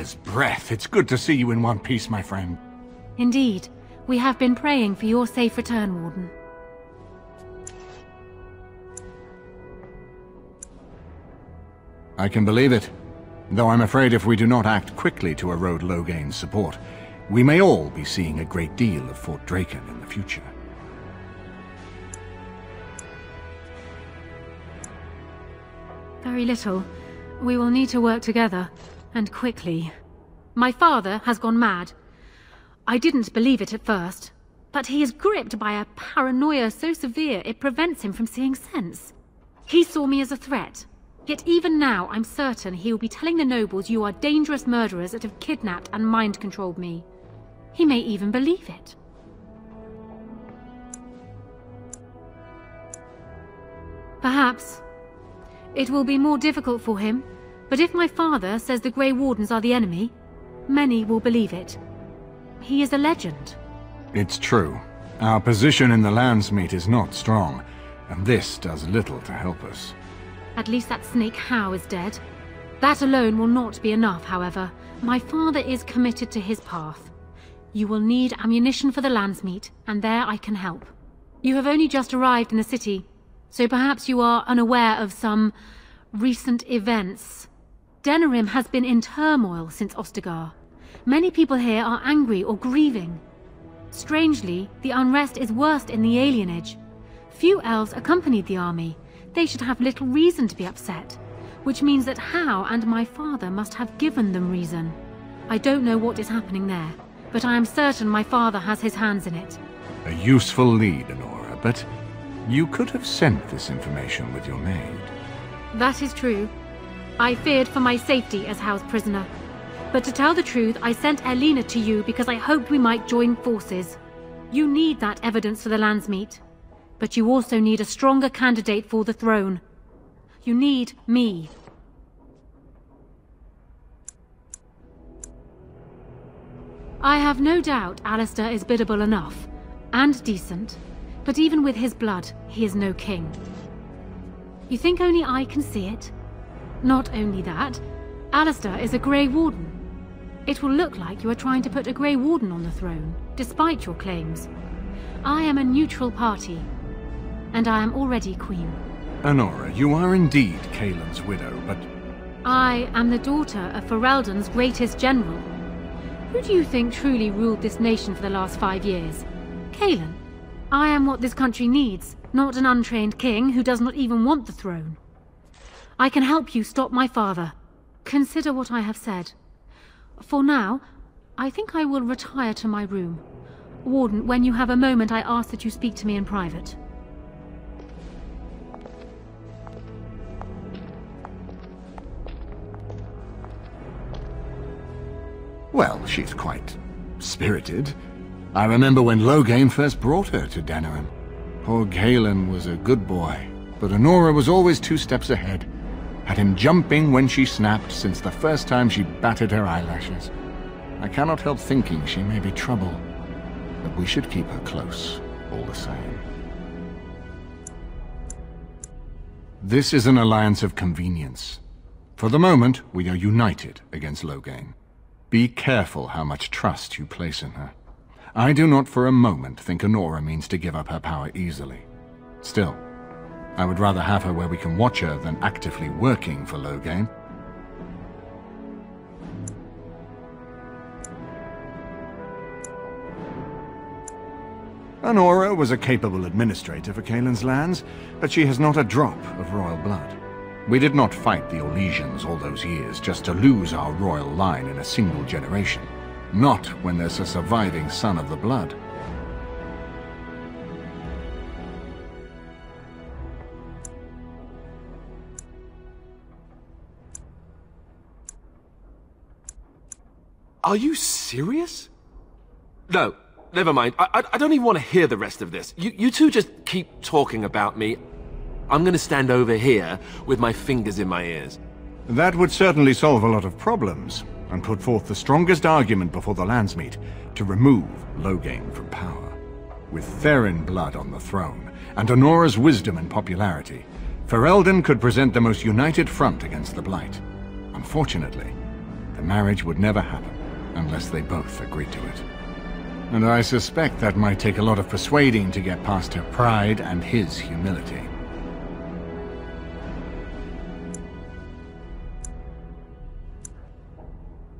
year's breath. It's good to see you in one piece, my friend. Indeed. We have been praying for your safe return, Warden. I can believe it. Though I'm afraid if we do not act quickly to erode Loghain's support, we may all be seeing a great deal of Fort Draken in the future. Very little. We will need to work together, and quickly. My father has gone mad. I didn't believe it at first, but he is gripped by a paranoia so severe it prevents him from seeing sense. He saw me as a threat, yet even now I'm certain he will be telling the nobles you are dangerous murderers that have kidnapped and mind-controlled me. He may even believe it. Perhaps. It will be more difficult for him, but if my father says the Grey Wardens are the enemy, many will believe it. He is a legend. It's true. Our position in the Landsmeet is not strong, and this does little to help us. At least that snake Howe is dead. That alone will not be enough, however. My father is committed to his path. You will need ammunition for the Landsmeet, and there I can help. You have only just arrived in the city, so perhaps you are unaware of some recent events. Denerim has been in turmoil since Ostagar. Many people here are angry or grieving. Strangely, the unrest is worst in the alienage. Few elves accompanied the army. They should have little reason to be upset, which means that Howe and my father must have given them reason. I don't know what is happening there, but I am certain my father has his hands in it. A useful lead, Anora, but you could have sent this information with your maid. That is true. I feared for my safety as Howe's prisoner. But to tell the truth, I sent Elena to you because I hoped we might join forces. You need that evidence for the Landsmeet. But you also need a stronger candidate for the throne. You need me. I have no doubt Alistair is biddable enough, and decent. But even with his blood, he is no king. You think only I can see it? Not only that, Alistair is a Grey Warden. It will look like you are trying to put a Grey Warden on the throne, despite your claims. I am a neutral party, and I am already queen. Anora, you are indeed Kaelin's widow, but... I am the daughter of Ferelden's greatest general. Who do you think truly ruled this nation for the last 5 years? Kaelin. I am what this country needs, not an untrained king who does not even want the throne. I can help you stop my father. Consider what I have said. For now, I think I will retire to my room. Warden, when you have a moment, I ask that you speak to me in private. Well, she's quite spirited. I remember when Loghain first brought her to Denerim. Poor Kaelin was a good boy, but Anora was always 2 steps ahead. Had him jumping when she snapped since the first time she batted her eyelashes. I cannot help thinking she may be trouble, but we should keep her close, all the same. This is an alliance of convenience. For the moment, we are united against Loghain. Be careful how much trust you place in her. I do not for a moment think Anora means to give up her power easily. Still, I would rather have her where we can watch her than actively working for Loghain. Anora was a capable administrator for Kaelin's lands, but she has not a drop of royal blood. We did not fight the Orlesians all those years just to lose our royal line in a single generation. Not when there's a surviving son of the blood. Are you serious? No, never mind. I don't even want to hear the rest of this. You two just keep talking about me. I'm gonna stand over here with my fingers in my ears. That would certainly solve a lot of problems, and put forth the strongest argument before the Landsmeet to remove Loghain from power. With Therin blood on the throne, and Anora's wisdom and popularity, Ferelden could present the most united front against the Blight. Unfortunately, the marriage would never happen unless they both agreed to it. And I suspect that might take a lot of persuading to get past her pride and his humility.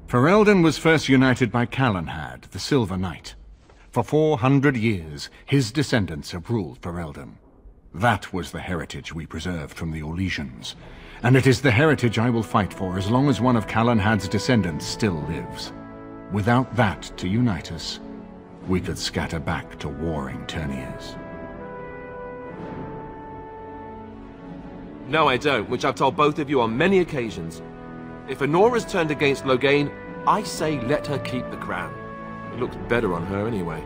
Ferelden was first united by Calenhad, the Silver Knight. For 400 years, his descendants have ruled Ferelden. That was the heritage we preserved from the Orlesians, and it is the heritage I will fight for as long as one of Calenhad's descendants still lives. Without that to unite us, we could scatter back to warring Terniers. No, I don't, which I've told both of you on many occasions. If Anora's turned against Loghain, I say let her keep the crown. It looks better on her anyway.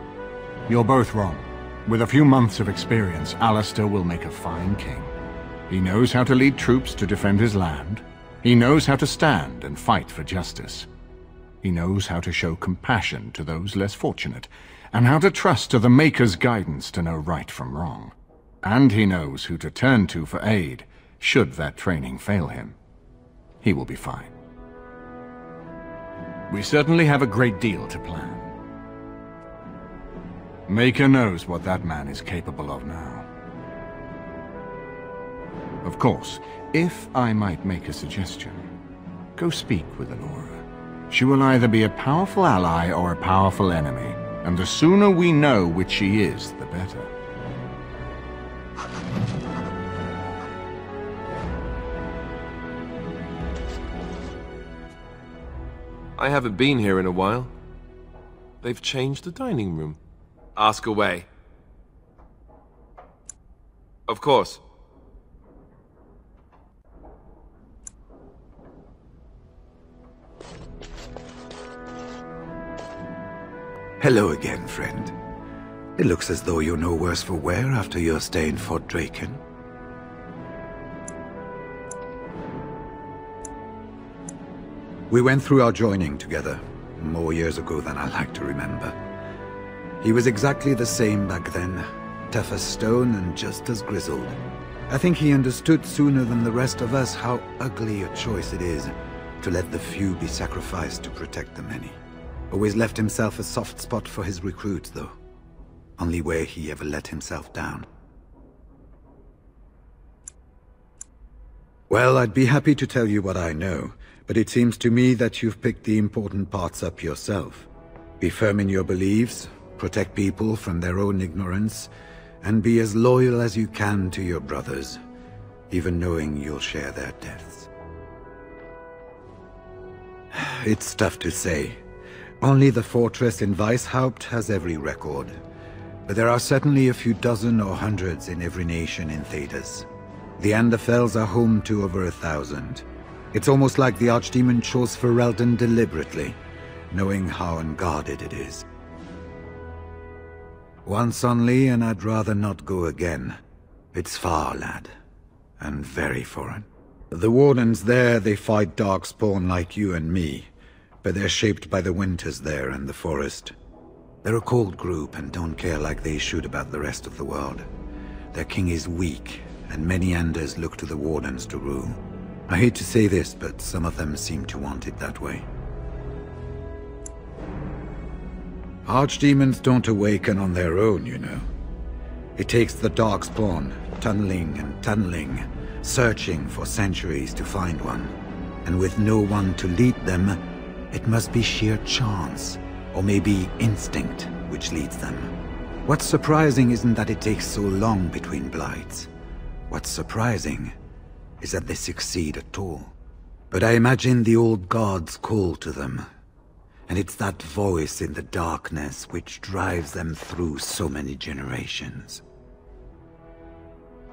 You're both wrong. With a few months of experience, Alistair will make a fine king. He knows how to lead troops to defend his land. He knows how to stand and fight for justice. He knows how to show compassion to those less fortunate, and how to trust to the Maker's guidance to know right from wrong. And he knows who to turn to for aid, should that training fail him. He will be fine. We certainly have a great deal to plan. Maker knows what that man is capable of now. Of course, if I might make a suggestion, go speak with Anora. She will either be a powerful ally or a powerful enemy, and the sooner we know which she is, the better. I haven't been here in a while. They've changed the dining room. Ask away. Of course. Hello again, friend. It looks as though you're no worse for wear after your stay in Fort Draken. We went through our joining together, more years ago than I like to remember. He was exactly the same back then, tough as stone and just as grizzled. I think he understood sooner than the rest of us how ugly a choice it is to let the few be sacrificed to protect the many. Always left himself a soft spot for his recruits, though. Only way he ever let himself down. Well, I'd be happy to tell you what I know, but it seems to me that you've picked the important parts up yourself. Be firm in your beliefs, protect people from their own ignorance, and be as loyal as you can to your brothers, even knowing you'll share their deaths. It's tough to say. Only the fortress in Weishaupt has every record, but there are certainly a few dozen or hundreds in every nation in Thedas. The Anderfells are home to over 1,000. It's almost like the Archdemon chose Ferelden deliberately, knowing how unguarded it is. Once only, and I'd rather not go again. It's far, lad, and very foreign. The Wardens there, they fight Darkspawn like you and me, but they're shaped by the winters there and the forest. They're a cold group and don't care like they should about the rest of the world. Their king is weak, and many Anders look to the Wardens to rule. I hate to say this, but some of them seem to want it that way. Archdemons don't awaken on their own, you know. It takes the Darkspawn, tunneling and tunneling, searching for centuries to find one. And with no one to lead them, it must be sheer chance, or maybe instinct, which leads them. What's surprising isn't that it takes so long between blights. What's surprising is that they succeed at all. But I imagine the old gods call to them, and it's that voice in the darkness which drives them through so many generations.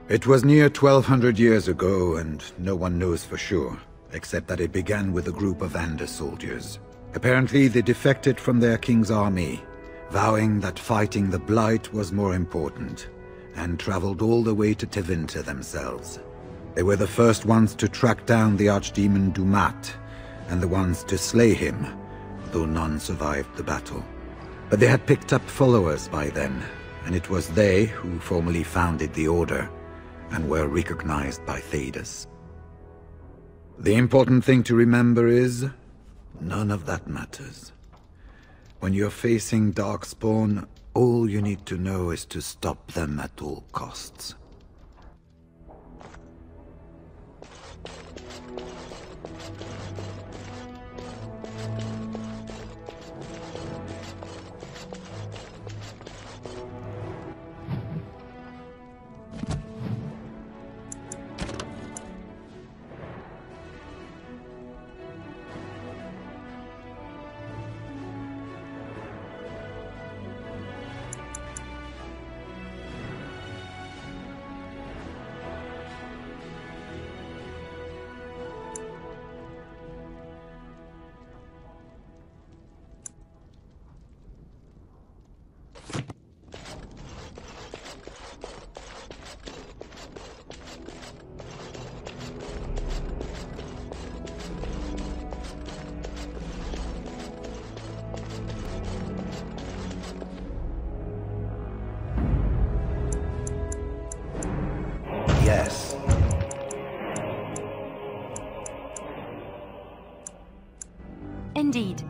It was near 1,200 years ago, and no one knows for sure, except that it began with a group of Ander soldiers. Apparently they defected from their king's army, vowing that fighting the Blight was more important, and traveled all the way to Tevinter themselves. They were the first ones to track down the Archdemon Dumat, and the ones to slay him, though none survived the battle. But they had picked up followers by then, and it was they who formally founded the Order, and were recognized by Thedas. The important thing to remember is, None of that matters. When you're facing Darkspawn, all you need to know is to stop them at all costs. Yes. Indeed.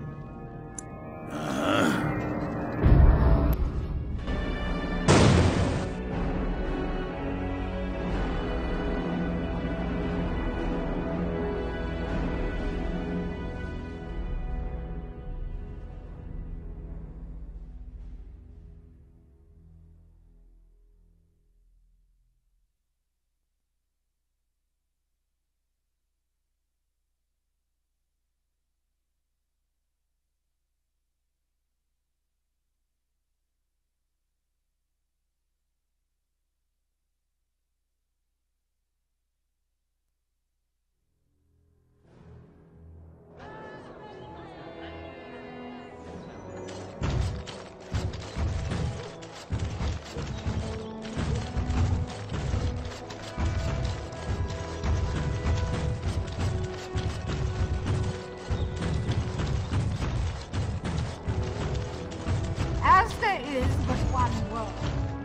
As there is but one world,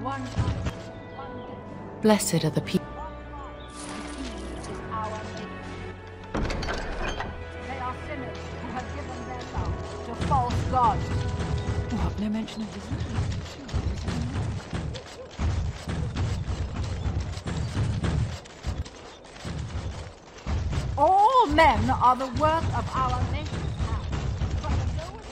one life, one death. Blessed are the people. Is our name. They are sinners who have given their love to false gods. What? No mention of this? All men are the work of our nation's hand. From the lowest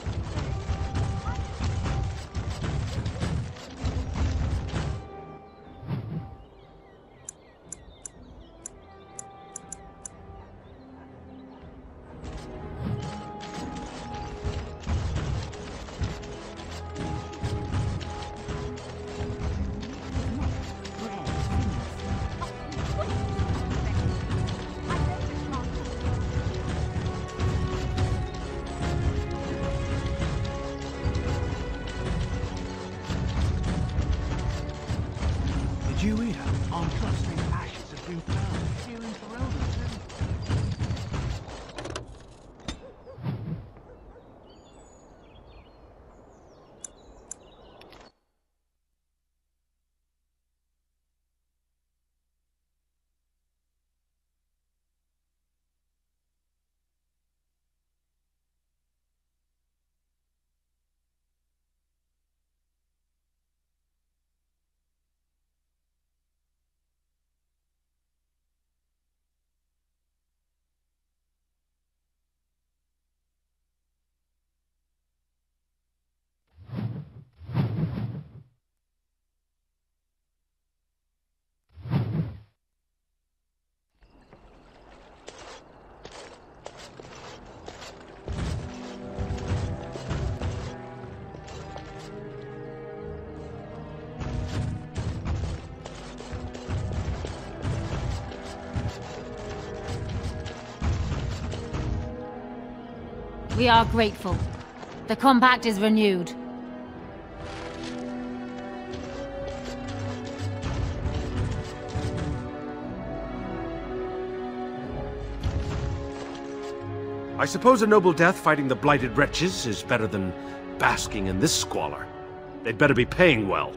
Did you hear? Our trusting ashes have been found here in Corona too. We are grateful. The compact is renewed. I suppose a noble death fighting the blighted wretches is better than basking in this squalor. They'd better be paying well.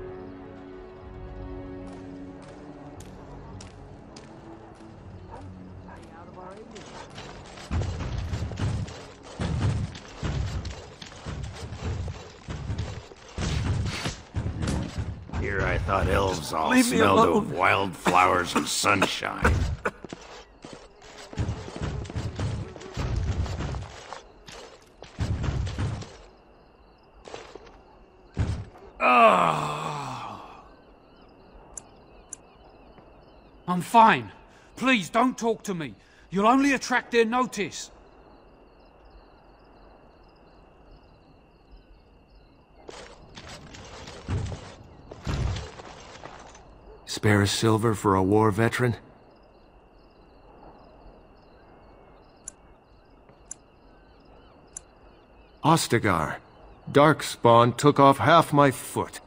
Here I thought elves all leave me smelled alone. of wildflowers and sunshine. I'm fine. Please, don't talk to me. You'll only attract their notice. Spare a silver for a war veteran? Ostagar. Darkspawn took off half my foot.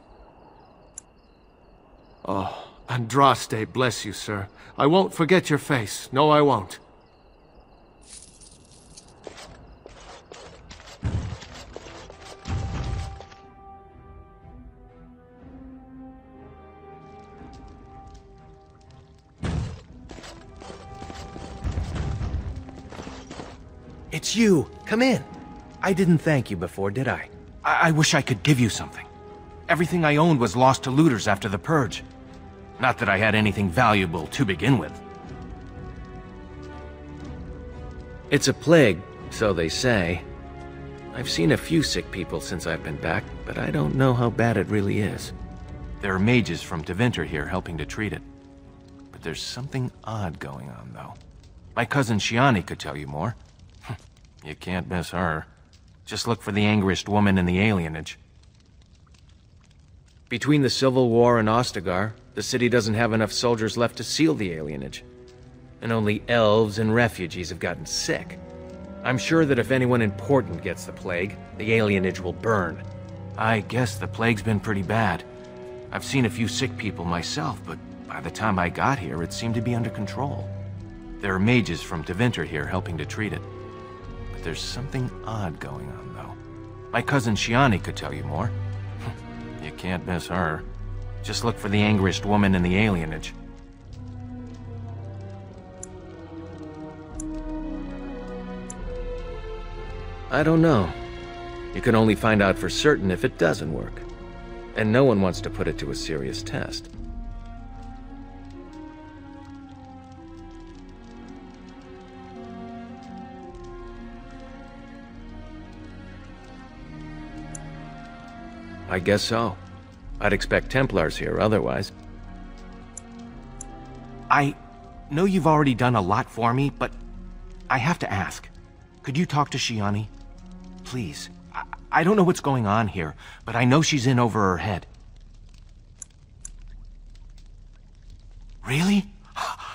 Oh, Andraste, bless you, sir. I won't forget your face. No, I won't. It's you! Come in! I didn't thank you before, did I? I wish I could give you something. Everything I owned was lost to looters after the Purge. Not that I had anything valuable to begin with. It's a plague, so they say. I've seen a few sick people since I've been back, but I don't know how bad it really is. There are mages from Tevinter here helping to treat it. But there's something odd going on, though. My cousin Shiani could tell you more. You can't miss her. Just look for the angriest woman in the alienage. Between the Civil War and Ostagar, the city doesn't have enough soldiers left to seal the alienage. And only elves and refugees have gotten sick. I'm sure that if anyone important gets the plague, the alienage will burn. I guess the plague's been pretty bad. I've seen a few sick people myself, but by the time I got here, it seemed to be under control. There are mages from Tevinter here helping to treat it. There's something odd going on, though. My cousin Shiani could tell you more. You can't miss her. Just look for the angriest woman in the alienage. I don't know. You can only find out for certain if it doesn't work. And no one wants to put it to a serious test. I guess so. I'd expect Templars here otherwise. I know you've already done a lot for me, but I have to ask. Could you talk to Shiani? Please. I don't know what's going on here, but I know she's in over her head. Really?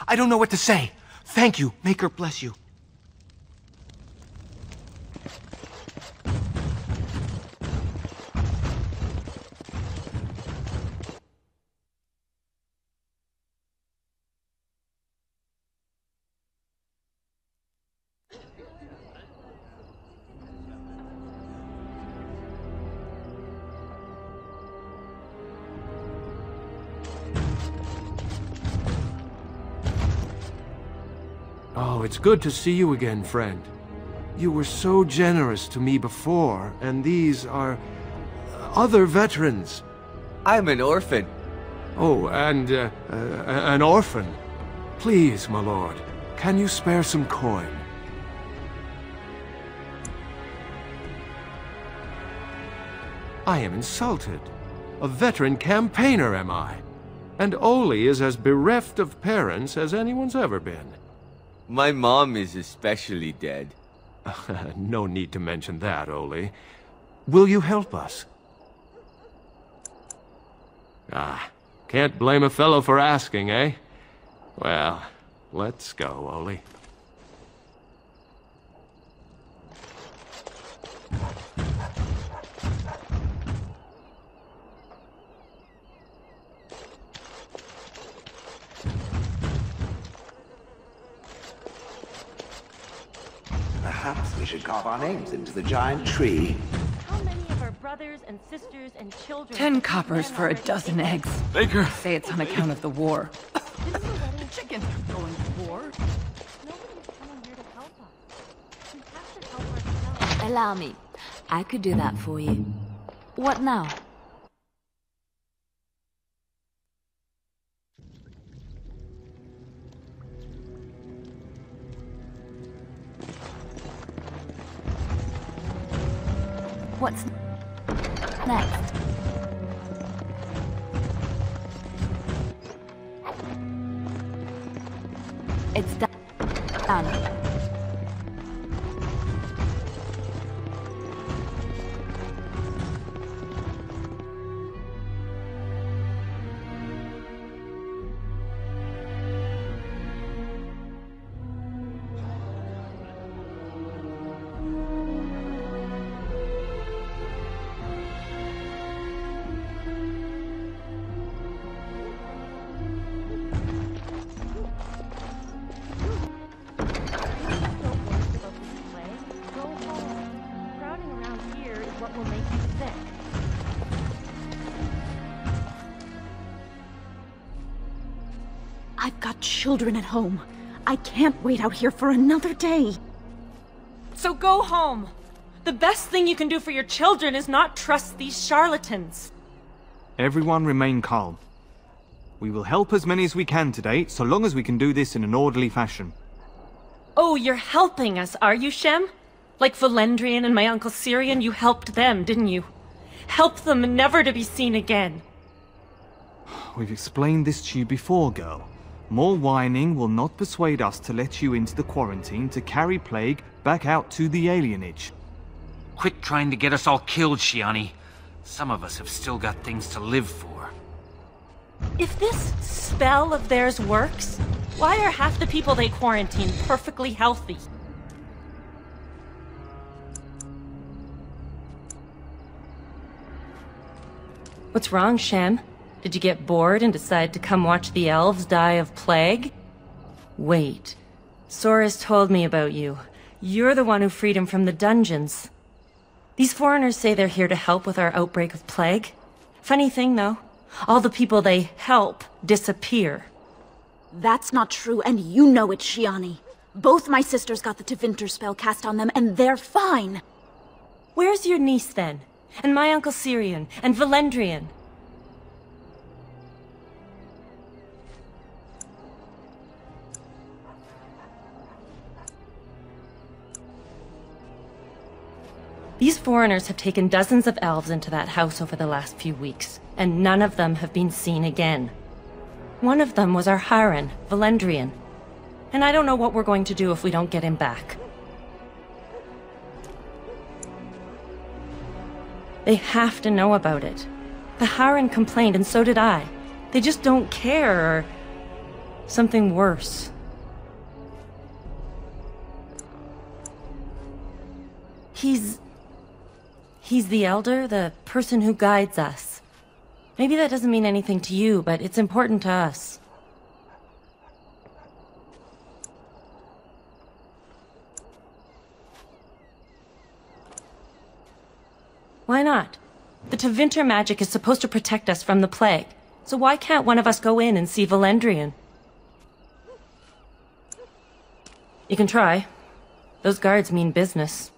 I don't know what to say. Thank you. Maker bless you. Oh, it's good to see you again, friend. You were so generous to me before, and these are other veterans. I'm an orphan. Oh, and an orphan. Please, my lord, can you spare some coin? I am insulted. A veteran campaigner, am I? And Oli is as bereft of parents as anyone's ever been. My mom is especially dead. No need to mention that, Oli. Will you help us? Ah, can't blame a fellow for asking, eh? Well, let's go, Oli. Perhaps we should carve our names into the giant tree. How many of our brothers and sisters and children... 10 coppers for a dozen eggs. Baker! Say it's on account of the war. The chickens are going to war. Nobody's coming here to help us. We have to help ourselves. Allow me. I could do that for you. What now? What's next? It's done. I've got children at home. I can't wait out here for another day. So go home. The best thing you can do for your children is not trust these charlatans. Everyone remain calm. We will help as many as we can today, so long as we can do this in an orderly fashion. Oh, you're helping us, are you, Shem? Like Valendrian and my Uncle Syrian, you helped them, didn't you? Help them never to be seen again. We've explained this to you before, girl. More whining will not persuade us to let you into the quarantine to carry plague back out to the alienage. Quit trying to get us all killed, Shiani. Some of us have still got things to live for. If this spell of theirs works, why are half the people they quarantine perfectly healthy? What's wrong, Shem? Did you get bored and decide to come watch the elves die of plague? Wait. Sora's told me about you. You're the one who freed him from the dungeons. These foreigners say they're here to help with our outbreak of plague. Funny thing, though. All the people they help disappear. That's not true, and you know it, Shiani. Both my sisters got the Tevinter spell cast on them, and they're fine. Where's your niece, then? And my Uncle Syrian? And Valendrian? These foreigners have taken dozens of elves into that house over the last few weeks, and none of them have been seen again. One of them was our Haran, Valendrian. And I don't know what we're going to do if we don't get him back. They have to know about it. The Haran complained, and so did I. They just don't care, or something worse. He's the elder, the person who guides us. Maybe that doesn't mean anything to you, but it's important to us. Why not? The Tevinter magic is supposed to protect us from the plague, so why can't one of us go in and see Valendrian? You can try. Those guards mean business.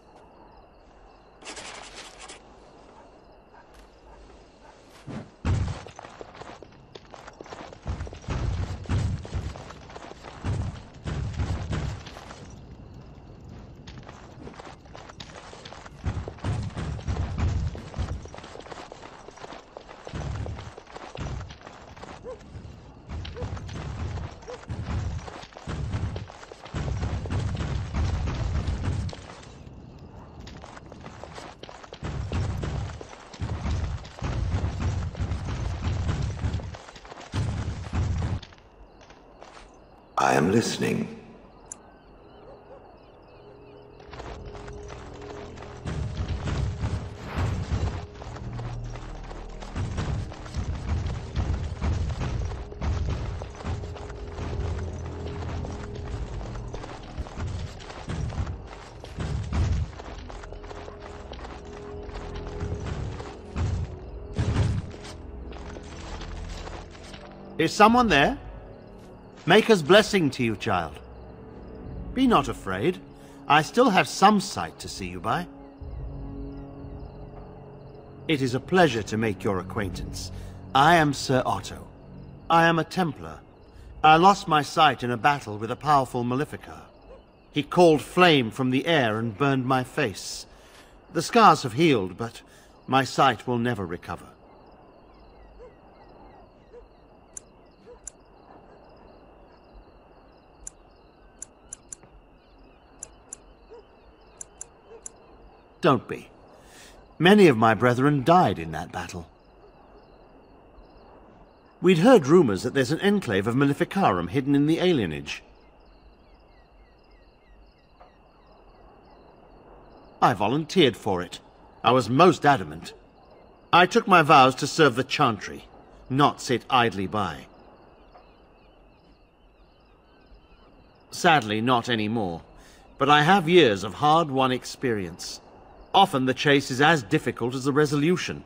I am listening. Is someone there? Maker's blessing to you, child. Be not afraid. I still have some sight to see you by. It is a pleasure to make your acquaintance. I am Sir Otto. I am a Templar. I lost my sight in a battle with a powerful Maleficar. He called flame from the air and burned my face. The scars have healed, but my sight will never recover. Don't be. Many of my brethren died in that battle. We'd heard rumors that there's an enclave of Maleficarum hidden in the alienage. I volunteered for it. I was most adamant. I took my vows to serve the Chantry, not sit idly by. Sadly, not anymore, but I have years of hard-won experience. Often the chase is as difficult as the resolution,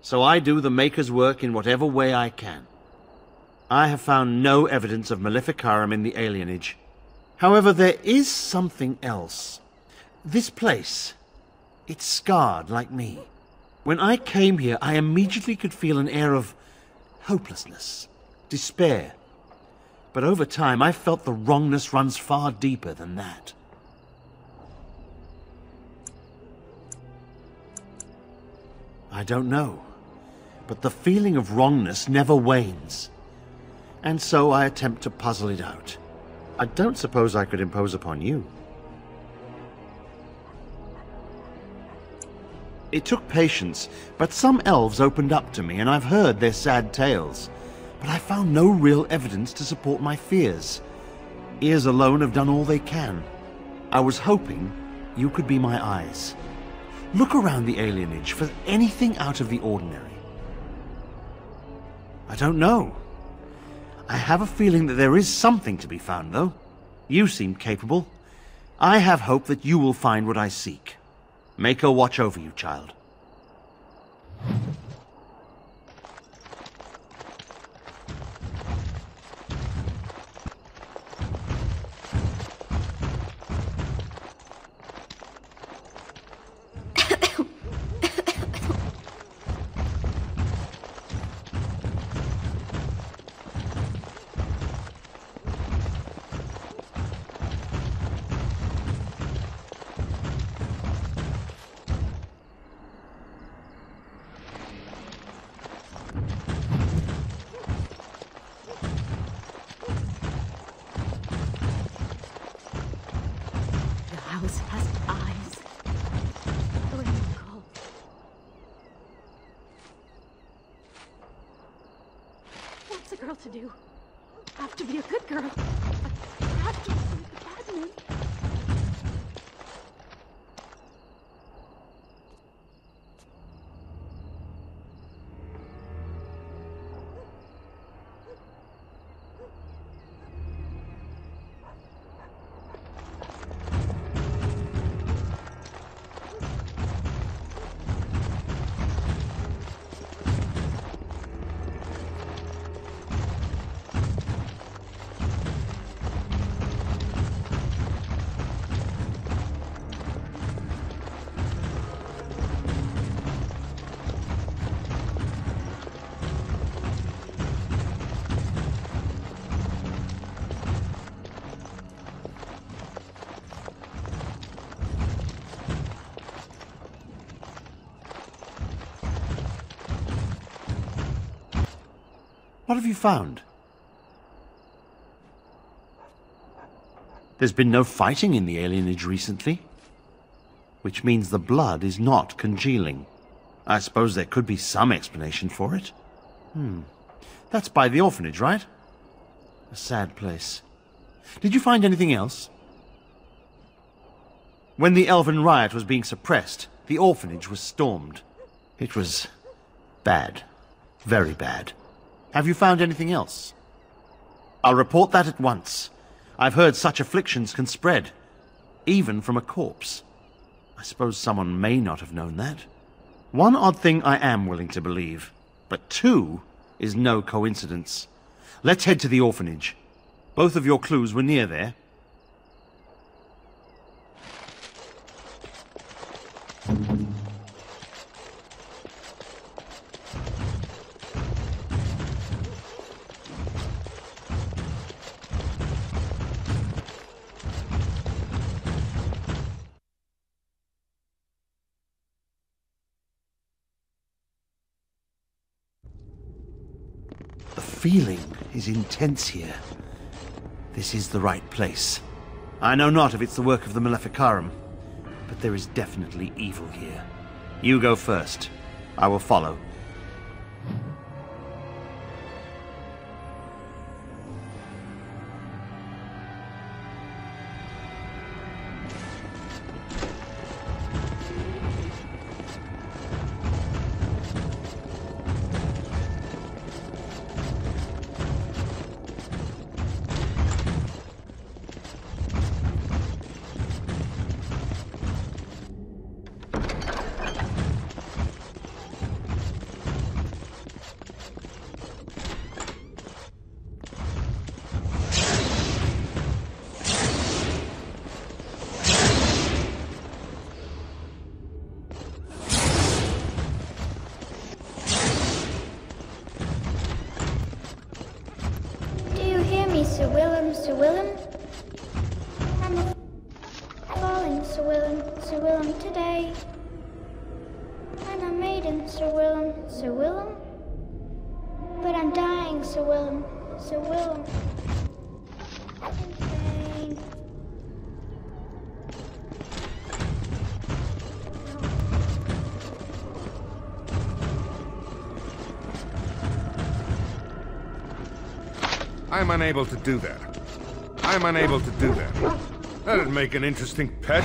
so I do the Maker's work in whatever way I can. I have found no evidence of Maleficarum in the alienage. However, there is something else. This place, it's scarred like me. When I came here, I immediately could feel an air of hopelessness, despair. But over time, I felt the wrongness runs far deeper than that. I don't know, but the feeling of wrongness never wanes. And so I attempt to puzzle it out. I don't suppose I could impose upon you. It took patience, but some elves opened up to me, and I've heard their sad tales. But I found no real evidence to support my fears. Ears alone have done all they can. I was hoping you could be my eyes. Look around the alienage for anything out of the ordinary. I don't know. I have a feeling that there is something to be found, though. You seem capable. I have hope that you will find what I seek. Maker watch over you, child. To do. I have to be a good girl. I have to be the bad man. What have you found? There's been no fighting in the alienage recently, which means the blood is not congealing. I suppose there could be some explanation for it. That's by the orphanage, right? A sad place. Did you find anything else? When the Elven riot was being suppressed, the orphanage was stormed. It was bad. Very bad. Have you found anything else? I'll report that at once. I've heard such afflictions can spread, even from a corpse. I suppose someone may not have known that. One odd thing I am willing to believe, but two is no coincidence. Let's head to the orphanage. Both of your clues were near there. feeling is intense here. This is the right place. I know not if it's the work of the Maleficarum, but there is definitely evil here. You go first. I will follow. Sir Willem. I'm falling, Sir Willem, today. I'm a maiden, Sir Willem. But I'm dying, Sir Willem. In pain. I'm unable to do that. That'd make an interesting pet.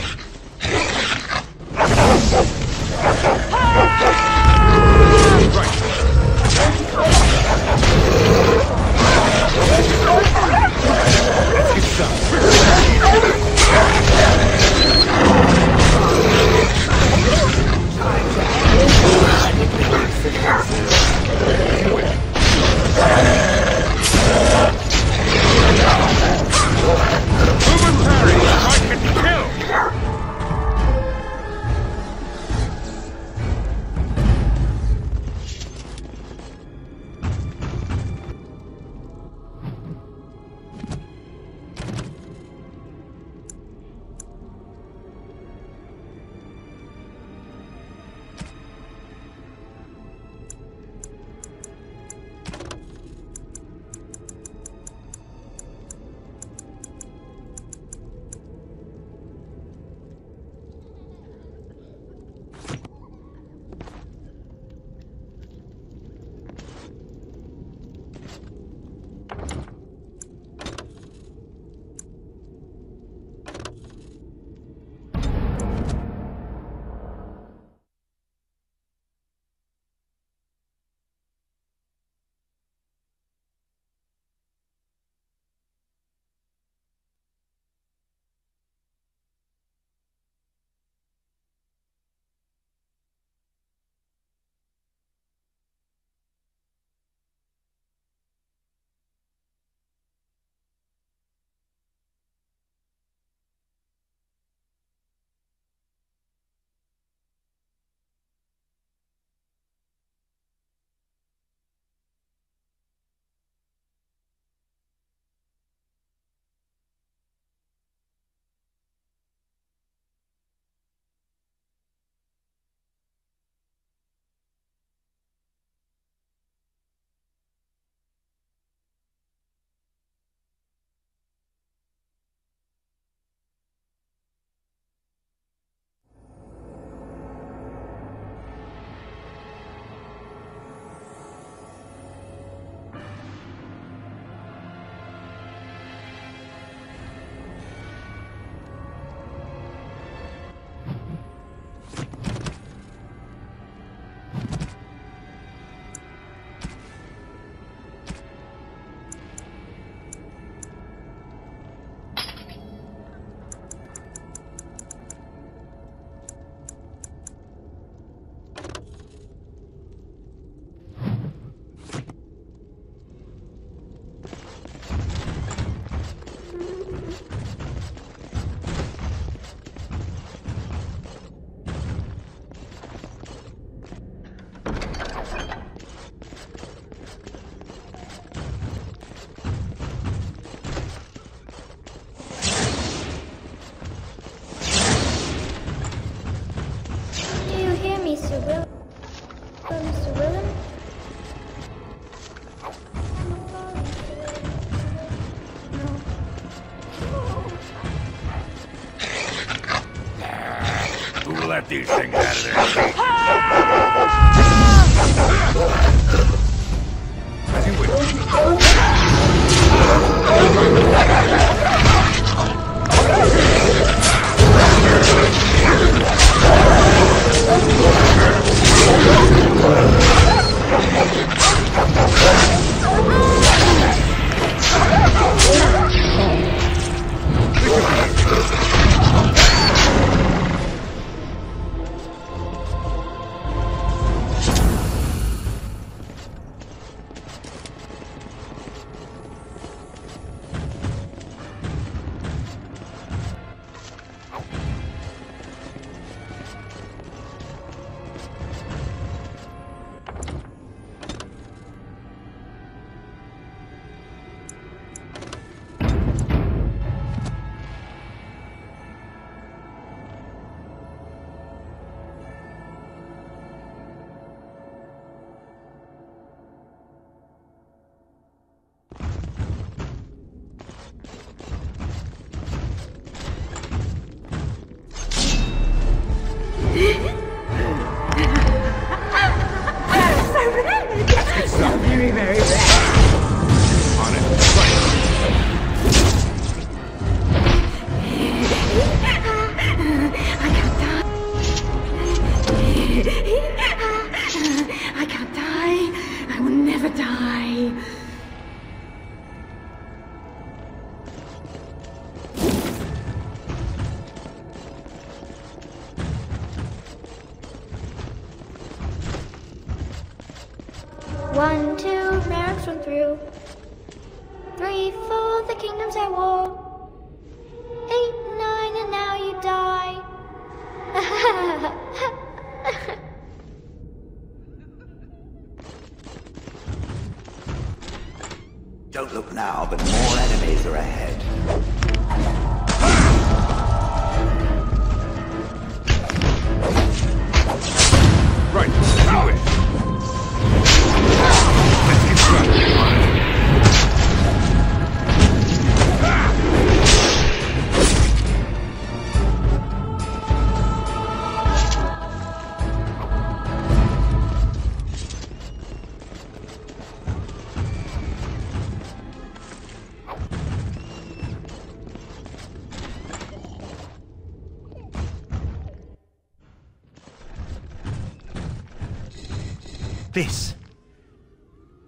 these things out of their feet. As you wish. One, two, merits run through. 3, 4, the kingdoms at war. 8, 9, and now you die. Don't look now, but more enemies are ahead. Right, do it. Let's get started on it.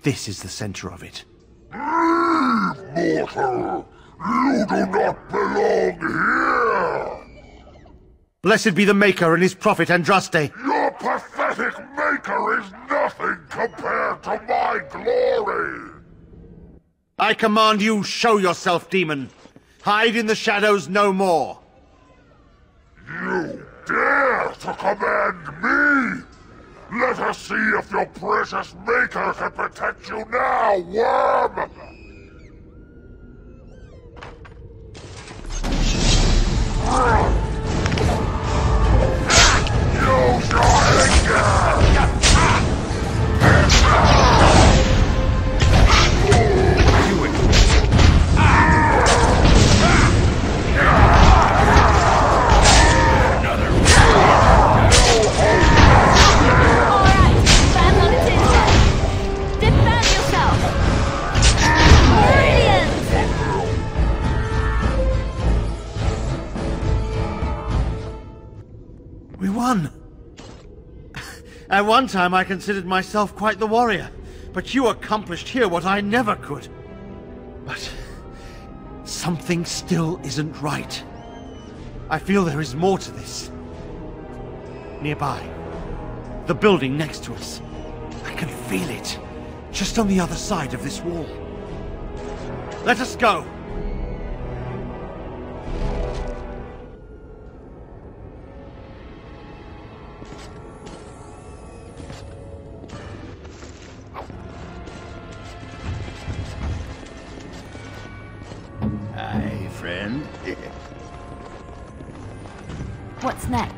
This is the center of it. Leave, mortal! You do not belong here! Blessed be the Maker and his prophet Andraste. Your pathetic maker is nothing compared to my glory! I command you, show yourself, demon. Hide in the shadows no more. You dare to command me? Let us see if your precious maker can protect you now, worm! Use your anger! Do it. We won! At one time I considered myself quite the warrior, but you accomplished here what I never could. But something still isn't right. I feel there is more to this. Nearby, the building next to us. I can feel it, just on the other side of this wall. Let us go! Hi, friend. What's next?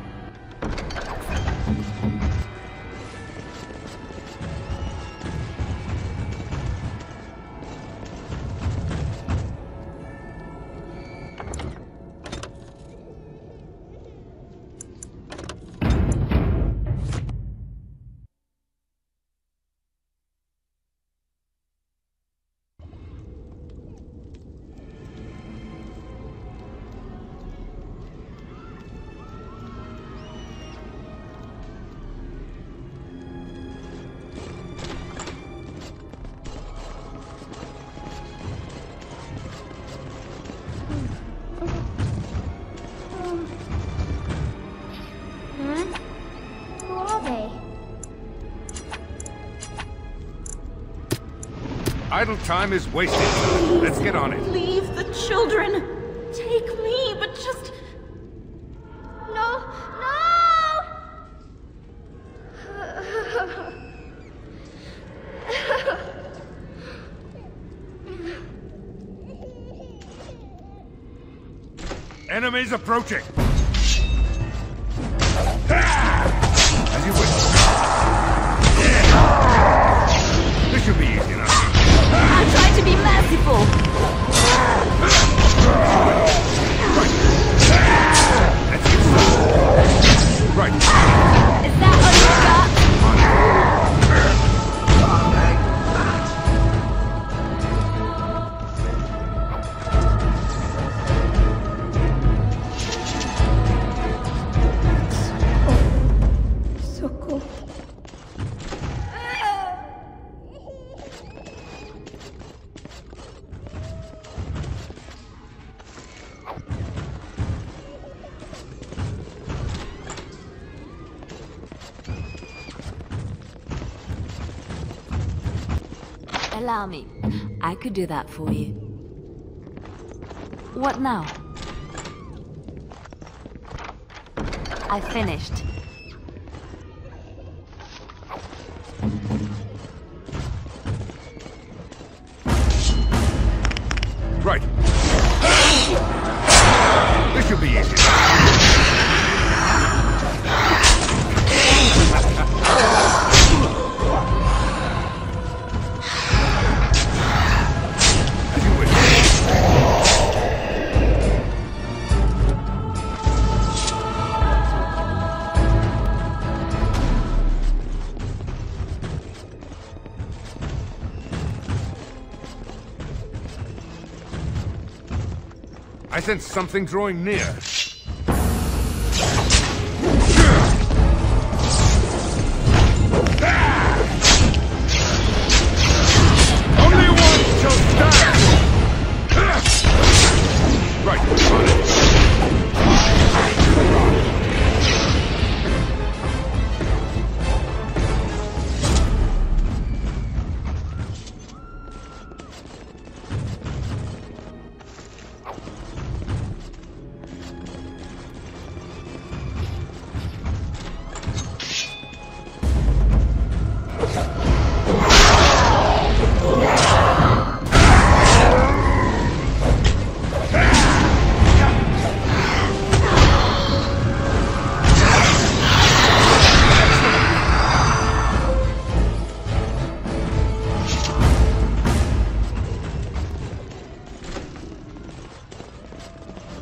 Idle time is wasted time. Let's get on it. Leave the children. Take me, but just... No! Enemies approaching. As you wish. This should be easy enough. I'm trying to be merciful. Right. Let's get started. Right. Is that all you got? So cool. Allow me. I could do that for you. What now? I finished. Right. This should be easy. As you wish. I sense something drawing near. Only one shall stand! Right, on it.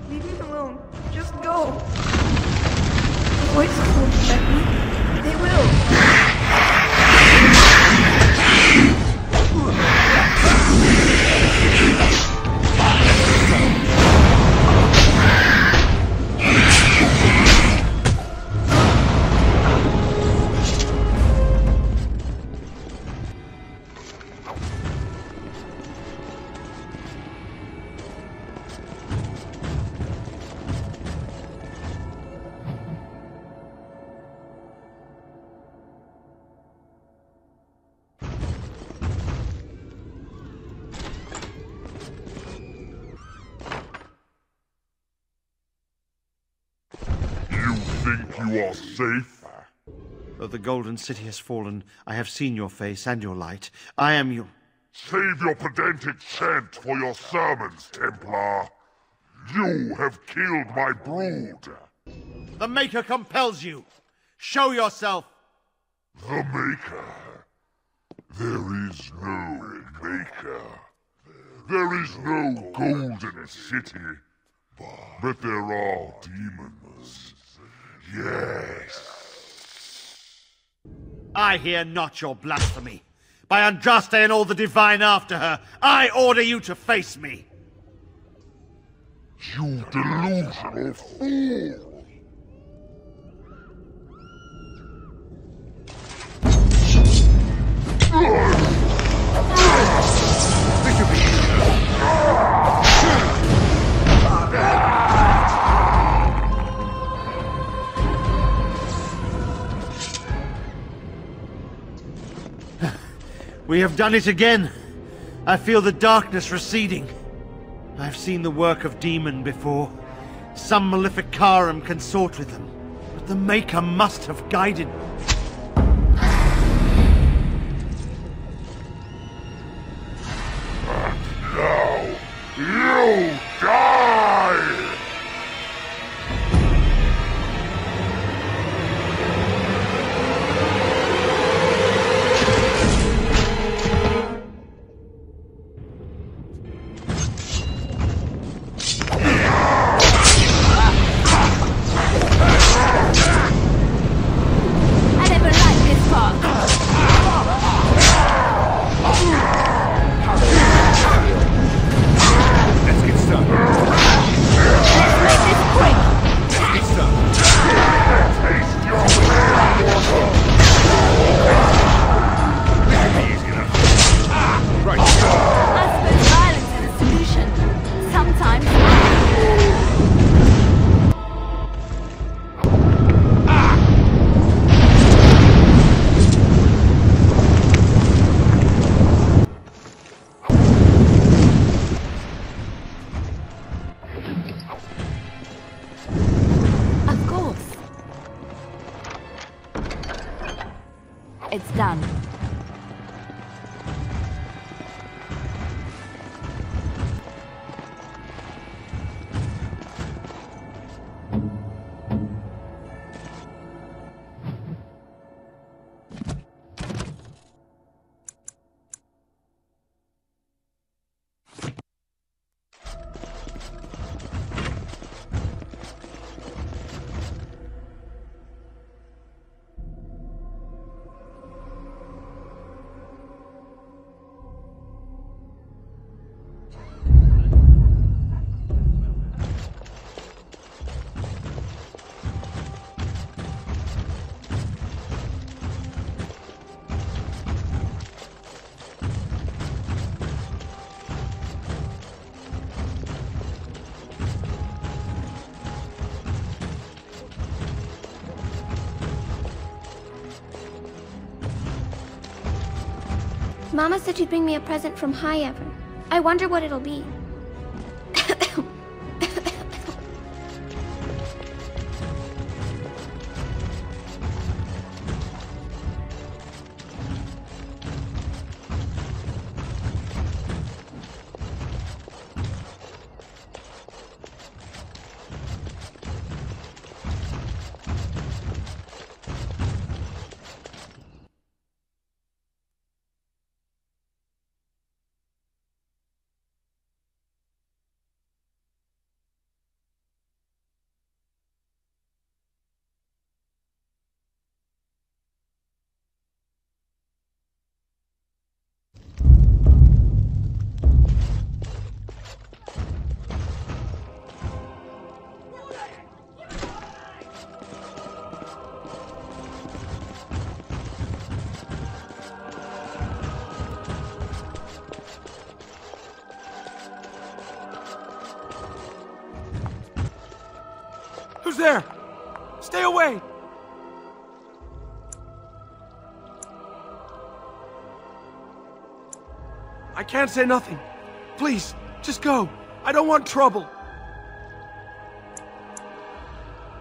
Leave me alone. Just go. The voices won't protect me. They will. Think you are safe? Though the Golden City has fallen, I have seen your face and your light. I am you. Save your pedantic chant for your sermons, Templar. You have killed my brood. The Maker compels you. Show yourself. The Maker? There is no Maker. There is no Golden City. But there are demons. Yes. I hear not your blasphemy. By Andraste and all the divine after her, I order you to face me. You delusional fool! We have done it again. I feel the darkness receding. I've seen the work of demon before. Some Maleficarum consort with them, but the Maker must have guided. Now, you die! It's done. Mama said she'd bring me a present from High Ever. I wonder what it'll be. Who's there? Stay away! I can't say nothing. Please, just go. I don't want trouble.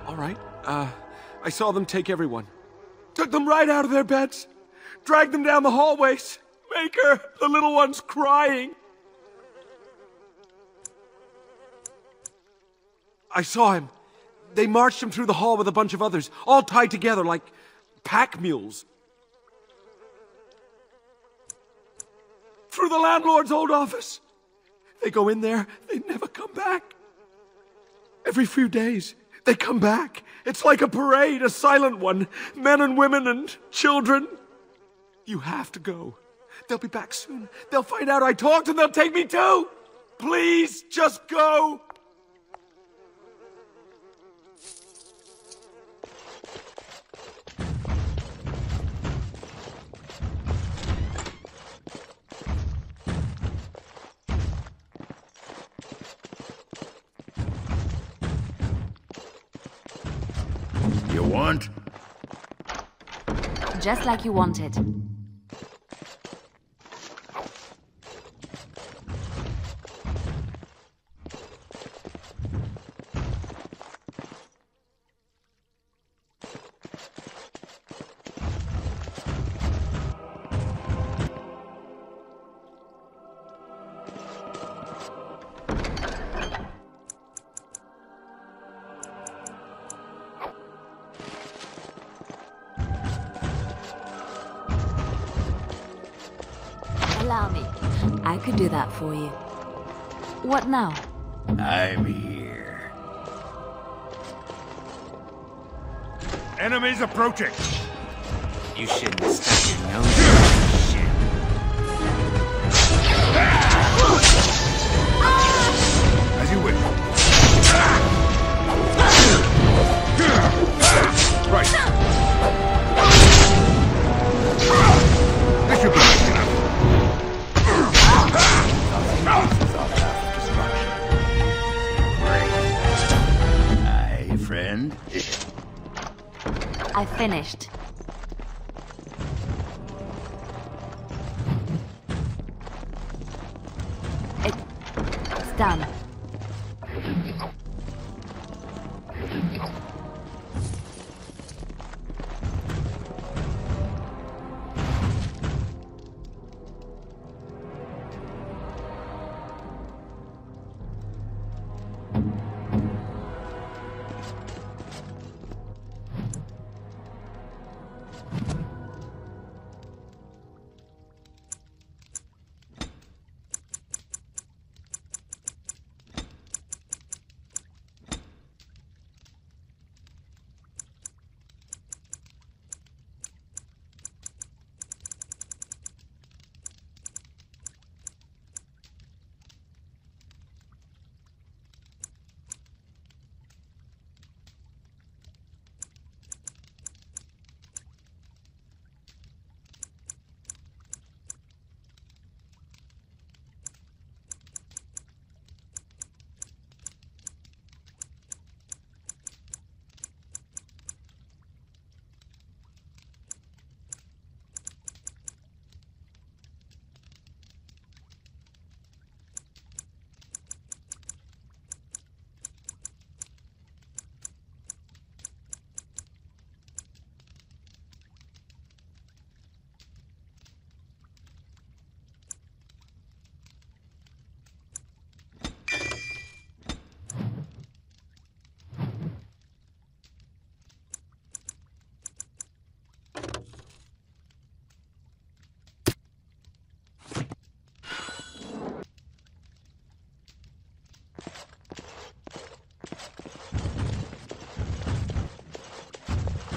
All right, I saw them take everyone. Took them right out of their beds. Dragged them down the hallways. Maker, the little one's crying. I saw him. They marched him through the hall with a bunch of others, all tied together like pack mules. Through the landlord's old office. They go in there, they never come back. Every few days, they come back. It's like a parade, a silent one. Men and women and children. You have to go. They'll be back soon. They'll find out I talked and they'll take me too. Please, just go. You want? Just like you wanted. Allow me. I could do that for you. What now? I'm here. Enemies approaching. You shouldn't have stuck your nose in this shit. As you wish. Right. This should be easy enough. Aye, friend. I finished. It's done.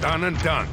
Done and done.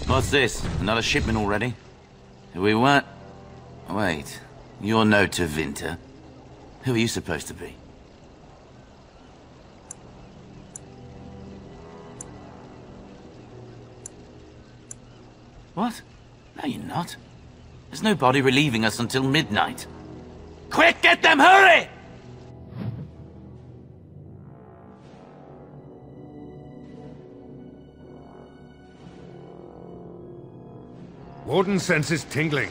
What's this? Another shipment already? We weren't... Wait, you're no Tevinter. Who are you supposed to be? What? No, you're not. There's no body relieving us until midnight. Quick, get them, hurry! Warden senses tingling.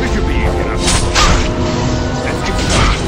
This should be easy enough. Let's get started.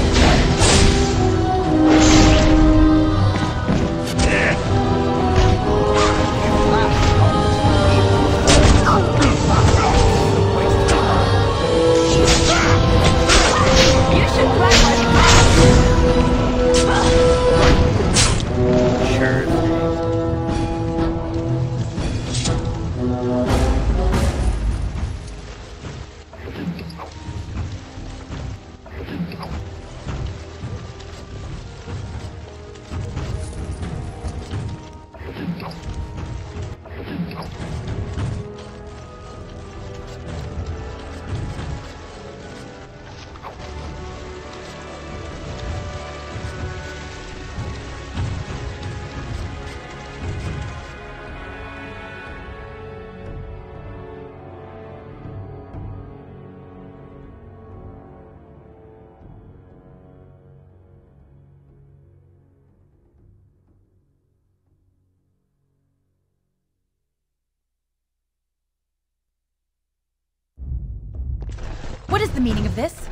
What is the meaning of this?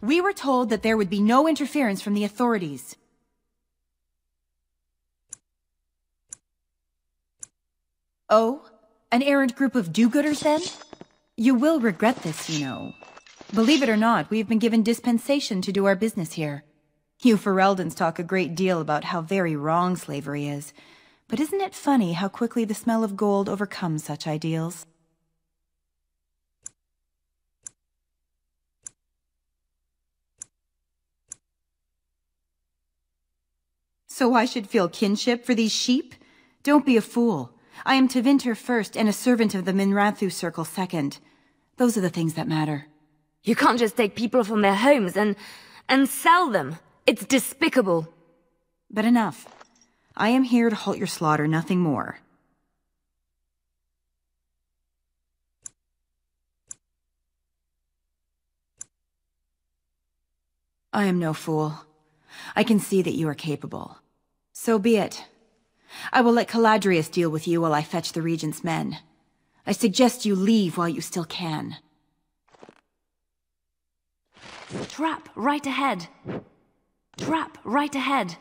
We were told that there would be no interference from the authorities. Oh? An errant group of do-gooders, then? You will regret this, you know. Believe it or not, we have been given dispensation to do our business here. You Fereldans talk a great deal about how very wrong slavery is, but isn't it funny how quickly the smell of gold overcomes such ideals? So I should feel kinship for these sheep? Don't be a fool. I am Tevinter first and a servant of the Minrathu Circle second. Those are the things that matter. You can't just take people from their homes and sell them. It's despicable. But enough. I am here to halt your slaughter, nothing more. I am no fool. I can see that you are capable. So be it. I will let Caladrius deal with you while I fetch the Regent's men. I suggest you leave while you still can. Trap right ahead. Trap right ahead.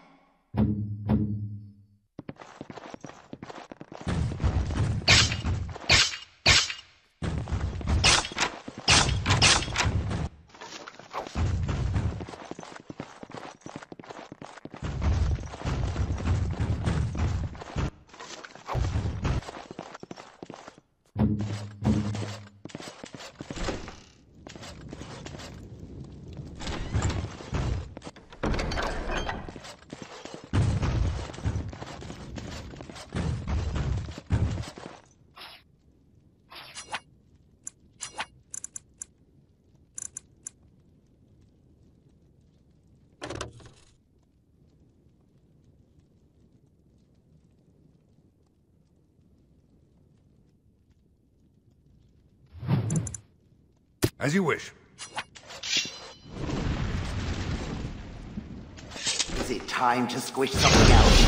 As you wish. Is it time to squish something else?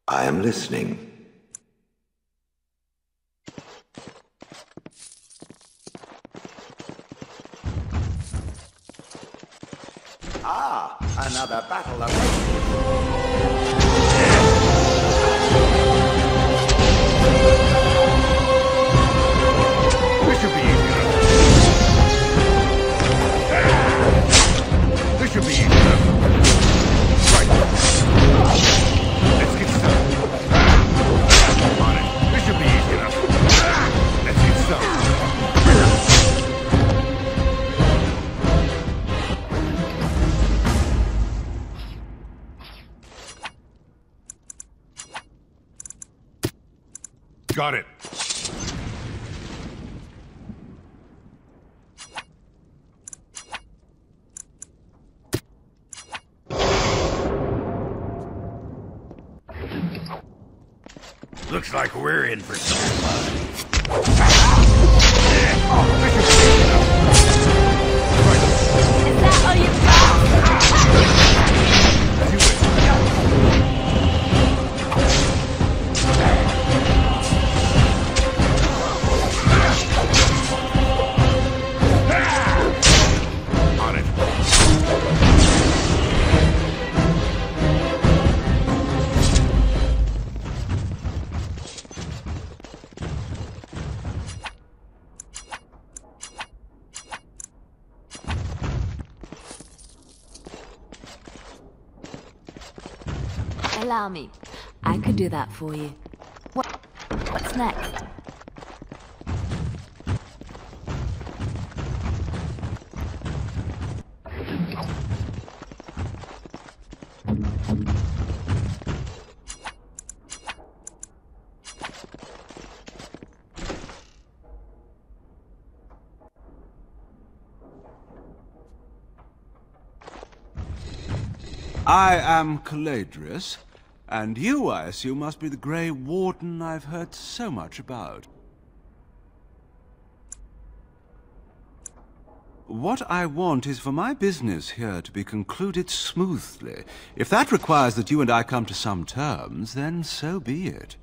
I am listening. Ah, another battle awaits. This should be easy enough. This should be easy enough. Right. Let's get started. On it. This should be easy enough. Let's get started. Got it. Looks like we're in for some fun. Is that all you've got? On it. Allow me. I could do that for you. What's next? I am Caladrius, and you, I assume, must be the Grey Warden I've heard so much about. What I want is for my business here to be concluded smoothly. If that requires that you and I come to some terms, then so be it.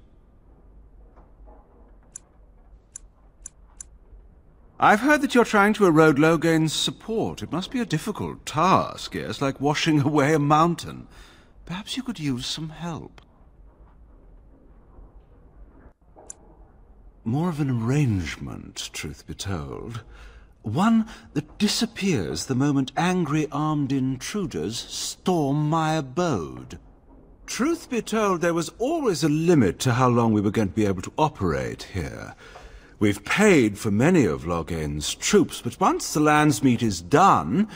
I've heard that you're trying to erode Loghain's support. It must be a difficult task, yes, like washing away a mountain. Perhaps you could use some help. More of an arrangement, truth be told. One that disappears the moment angry armed intruders storm my abode. Truth be told, there was always a limit to how long we were going to be able to operate here. We've paid for many of Loghain's troops, but once the Landsmeet is done,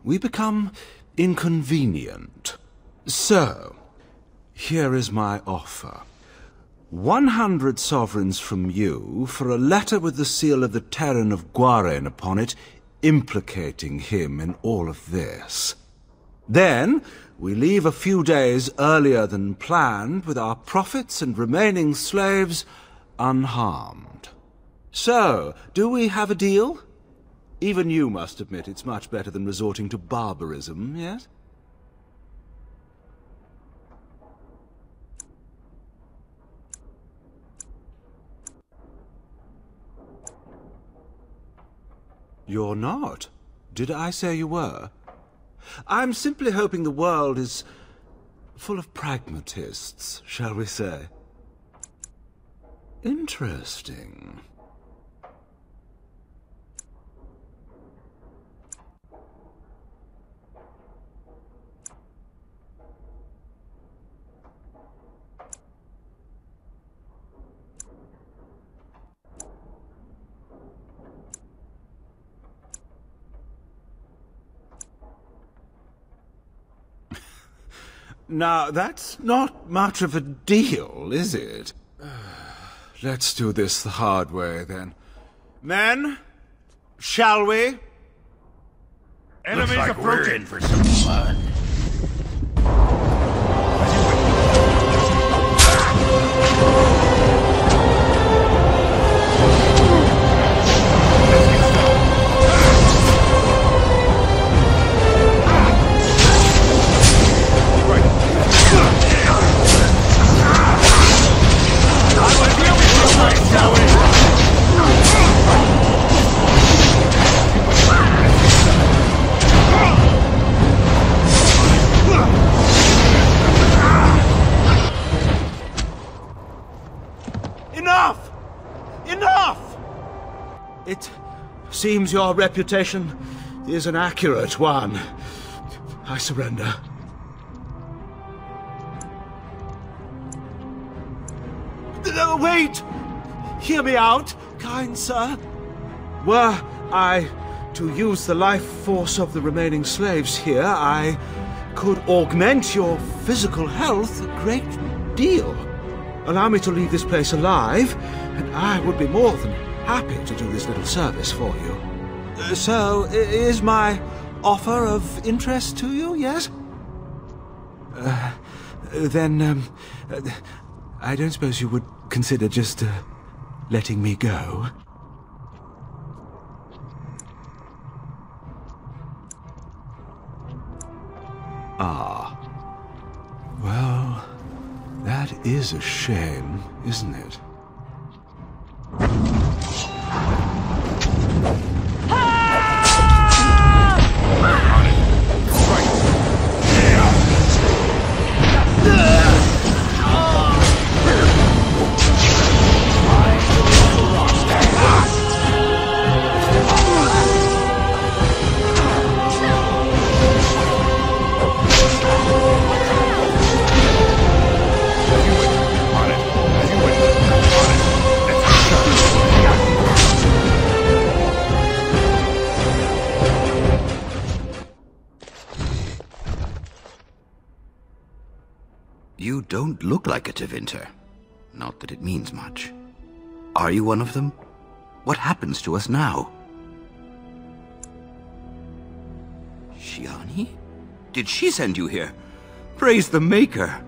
we become inconvenient. So, here is my offer. 100 sovereigns from you for a letter with the seal of the Terran of Loghain upon it, implicating him in all of this. Then, we leave a few days earlier than planned with our profits and remaining slaves unharmed. So, do we have a deal? Even you must admit it's much better than resorting to barbarism, yes? You're not. Did I say you were? I'm simply hoping the world is full of pragmatists, shall we say. Interesting. Now, that's not much of a deal, is it? Let's do this the hard way, then. Men, shall we? Enemies like approaching. We're in for some fun. Enough! Enough! It seems your reputation is an accurate one. I surrender. Wait! Hear me out, kind sir. Were I to use the life force of the remaining slaves here, I could augment your physical health a great deal. Allow me to leave this place alive, and I would be more than happy to do this little service for you. So, is my offer of interest to you, yes? Then, I don't suppose you would consider just letting me go? Ah. Well, that is a shame, isn't it? You don't look like a Tevinter. Not that it means much. Are you one of them? What happens to us now? Shiani? Did she send you here? Praise the Maker!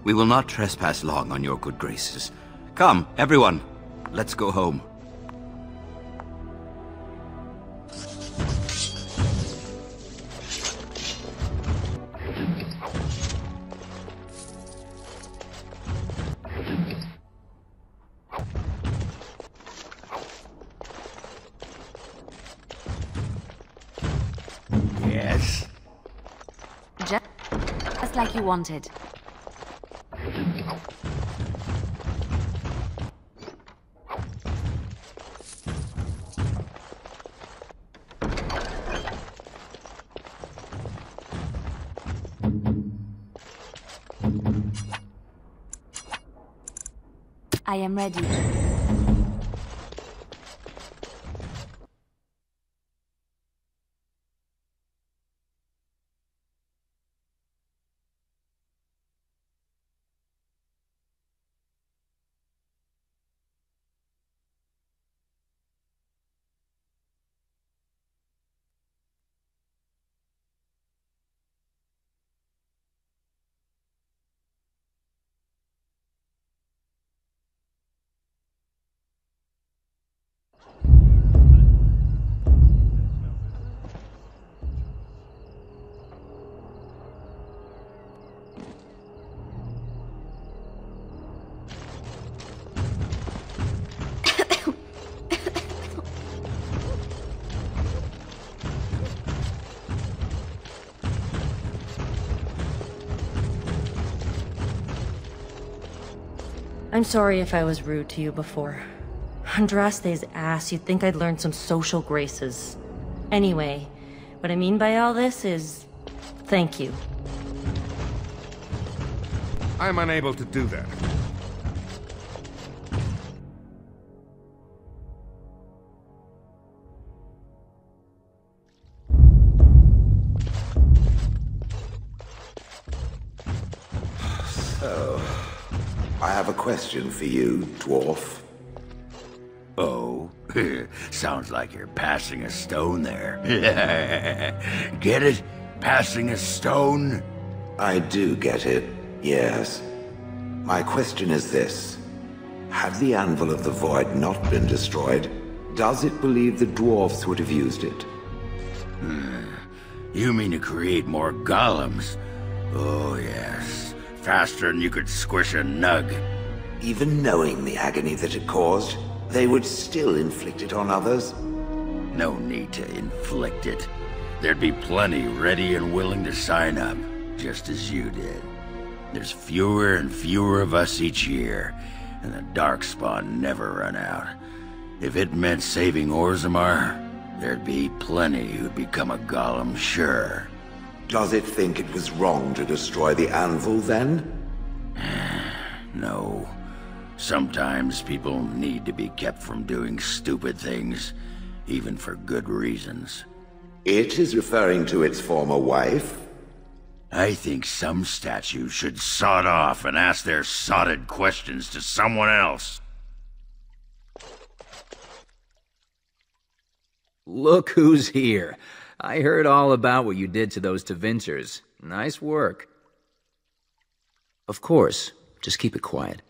We will not trespass long on your good graces. Come, everyone, let's go home. Yes? Just like you wanted. I am ready. I'm sorry if I was rude to you before. Andraste's ass, you'd think I'd learned some social graces. Anyway, what I mean by all this is... thank you. I'm unable to do that. So, I have a question for you, dwarf. Oh, sounds like you're passing a stone there. Get it? Passing a stone? I do get it, yes. My question is this. Had the Anvil of the Void not been destroyed, does it believe the dwarves would have used it? You mean to create more golems? Oh, yes. Faster than you could squish a nug. Even knowing the agony that it caused, they would still inflict it on others? No need to inflict it. There'd be plenty ready and willing to sign up, just as you did. There's fewer and fewer of us each year, and the Darkspawn never run out. If it meant saving Orzammar, there'd be plenty who'd become a golem, sure. Does it think it was wrong to destroy the Anvil, then? No. Sometimes people need to be kept from doing stupid things, even for good reasons. It is referring to its former wife? I think some statues should sod off and ask their sodded questions to someone else. Look who's here. I heard all about what you did to those Tevinters. Nice work. Of course, just keep it quiet.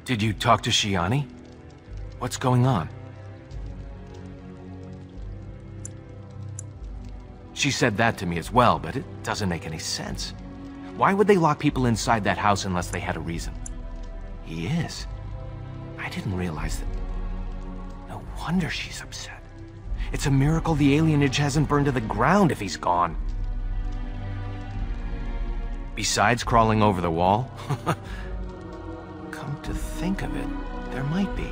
Did you talk to Shiani? What's going on? She said that to me as well, but it doesn't make any sense. Why would they lock people inside that house unless they had a reason? He is. I didn't realize that. No wonder she's upset. It's a miracle the alienage hasn't burned to the ground if he's gone. Besides crawling over the wall? Come to think of it, there might be.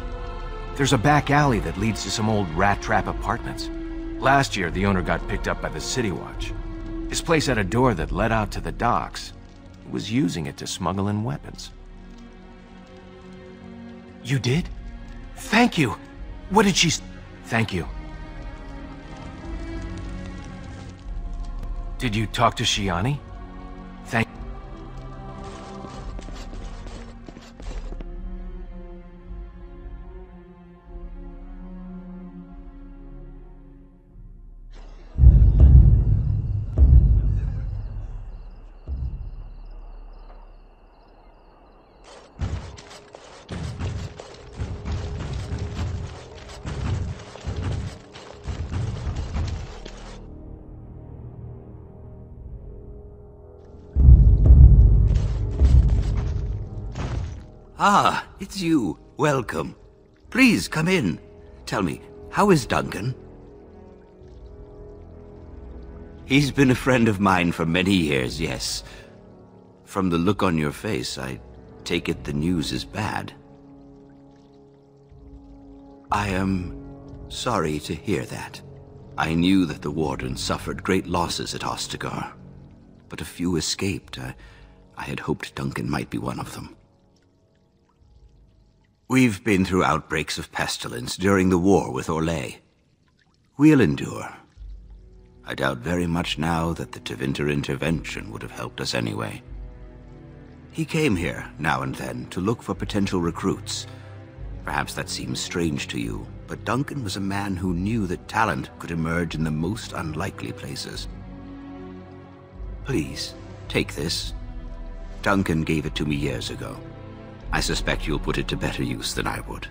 There's a back alley that leads to some old rat trap apartments. Last year, the owner got picked up by the City Watch. His place had a door that led out to the docks. He was using it to smuggle in weapons. You did? Thank you! What did she... Thank you. Did you talk to Shiani? Thank... Ah, it's you. Welcome. Please, come in. Tell me, how is Duncan? He's been a friend of mine for many years, yes. From the look on your face, I take it the news is bad. I am sorry to hear that. I knew that the Warden suffered great losses at Ostagar, but a few escaped. I had hoped Duncan might be one of them. We've been through outbreaks of pestilence during the war with Orlais. We'll endure. I doubt very much now that the Tevinter intervention would have helped us anyway. He came here, now and then, to look for potential recruits. Perhaps that seems strange to you, but Duncan was a man who knew that talent could emerge in the most unlikely places. Please, take this. Duncan gave it to me years ago. I suspect you'll put it to better use than I would.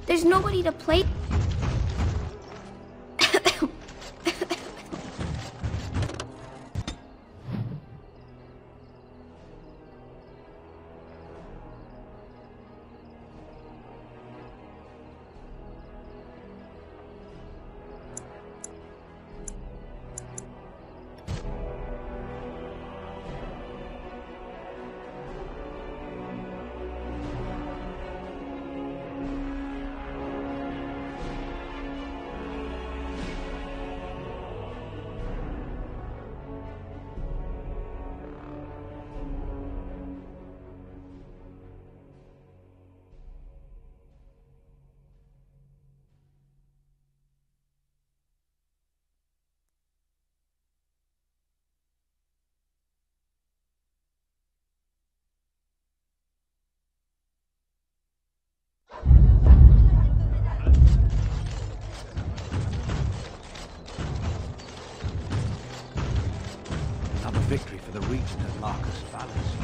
There's nobody to play. Another victory for the region at Marcus Vallis.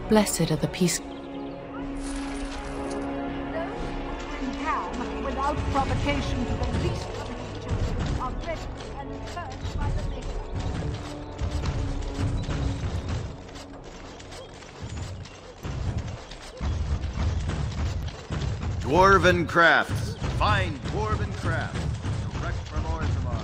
Blessed are the peace... Without provocation to the least of creatures are ready and cursed by the Maker. Dwarven crafts. Fine dwarven crafts. Direct from Orzammar.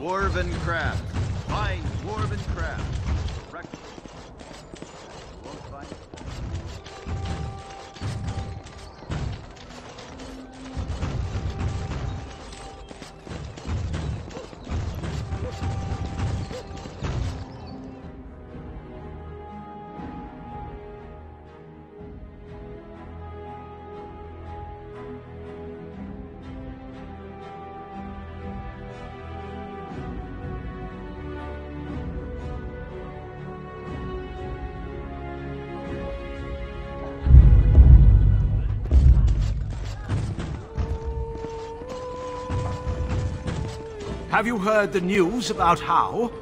Dwarven craft. Fine dwarven craft. Have you heard the news about how?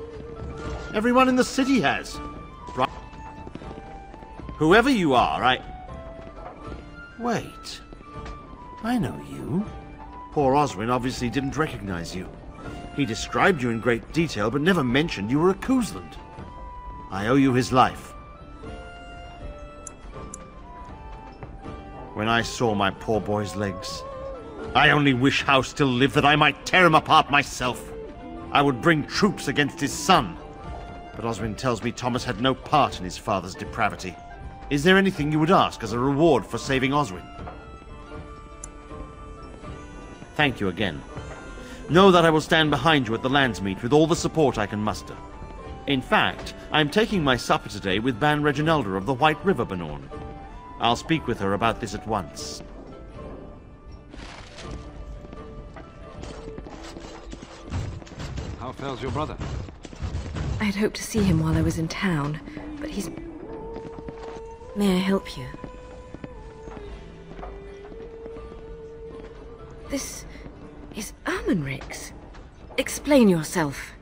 Everyone in the city has. Right. Whoever you are, Wait. I know you. Poor Oswin obviously didn't recognize you. He described you in great detail, but never mentioned you were a Koosland. I owe you his life. When I saw my poor boy's legs, I only wish Howe still lived that I might tear him apart myself. I would bring troops against his son. But Oswin tells me Thomas had no part in his father's depravity. Is there anything you would ask as a reward for saving Oswin? Thank you again. Know that I will stand behind you at the Landsmeet with all the support I can muster. In fact, I am taking my supper today with Ban Reginalda of the White River Benorn. I'll speak with her about this at once. How fares your brother? I'd hoped to see him while I was in town, but he's... May I help you? This is Ermenric's. Explain yourself.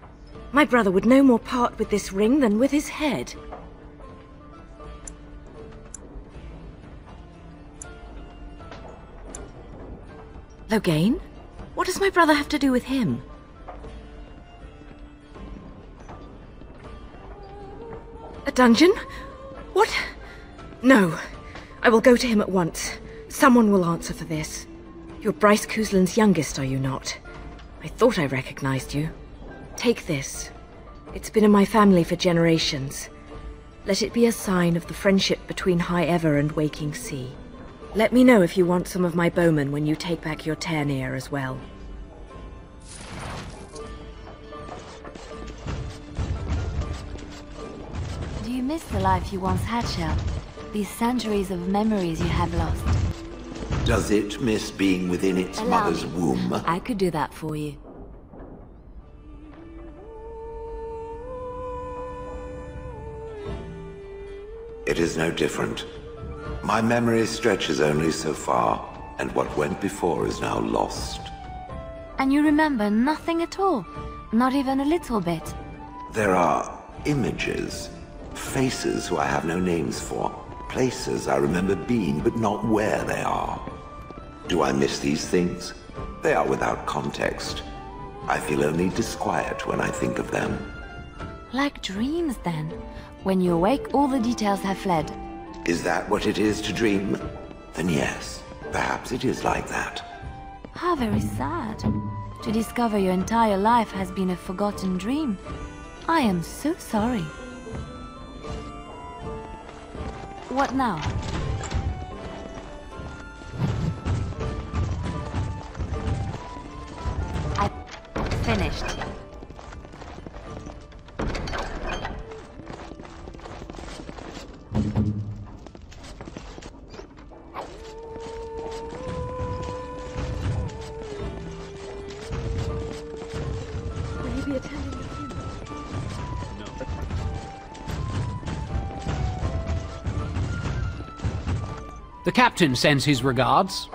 My brother would no more part with this ring than with his head. Loghain? What does my brother have to do with him? A dungeon? What? No. I will go to him at once. Someone will answer for this. You're Bryce Cousland's youngest, are you not? I thought I recognized you. Take this. It's been in my family for generations. Let it be a sign of the friendship between High Ever and Waking Sea. Let me know if you want some of my bowmen when you take back your Tairneer as well. Do you miss the life you once had, Shale? These centuries of memories you have lost? Does it miss being within its mother's womb? I could do that for you. It is no different. My memory stretches only so far, and what went before is now lost. And you remember nothing at all? Not even a little bit? There are images, faces who I have no names for, places I remember being, but not where they are. Do I miss these things? They are without context. I feel only disquiet when I think of them. Like dreams, then. When you awake, all the details have fled. Is that what it is to dream? Then yes, perhaps it is like that. How very sad. To discover your entire life has been a forgotten dream. I am so sorry. What now? I finished. Will you be attending the funeral? The captain sends his regards.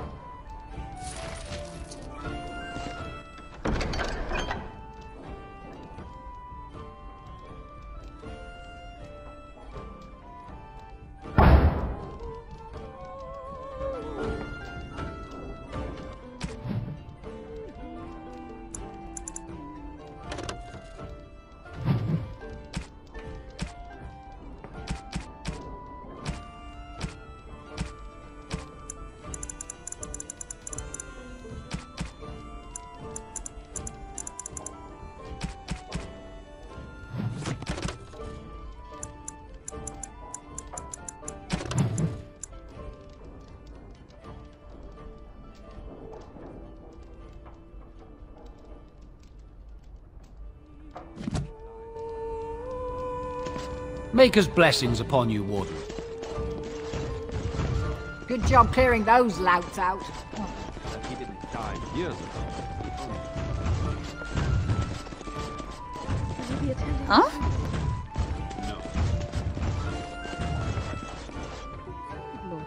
Maker's blessings upon you, Warden. Good job clearing those louts out. He didn't die years ago. Will you be attending? Huh? Lord.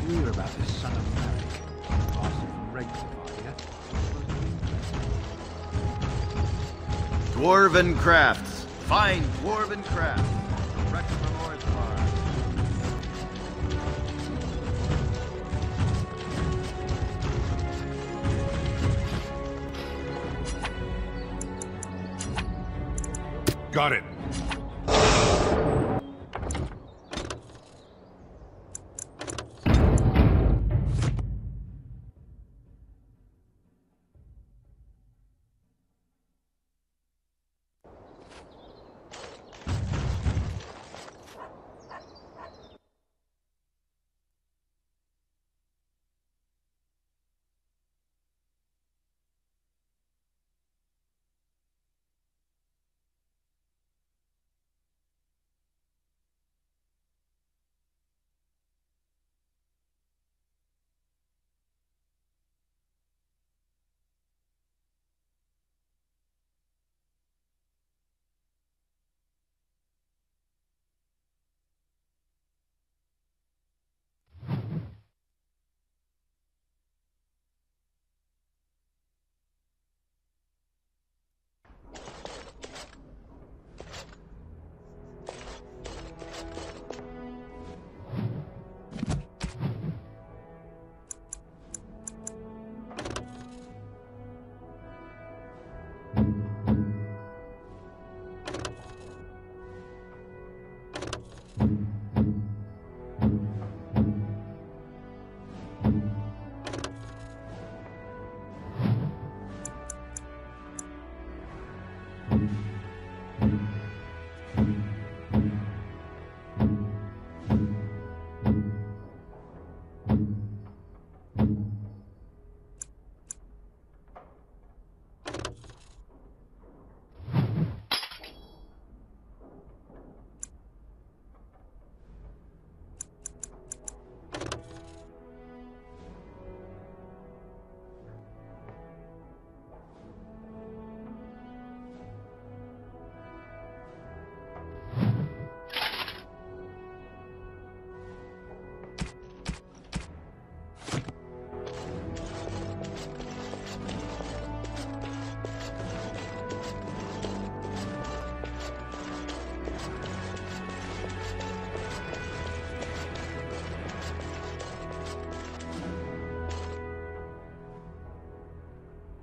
Hear about this son of Merrick. Asked him from Rectify, yeah? Dwarven crafts. Fine dwarven crafts. Direct from Orthmar. Got it.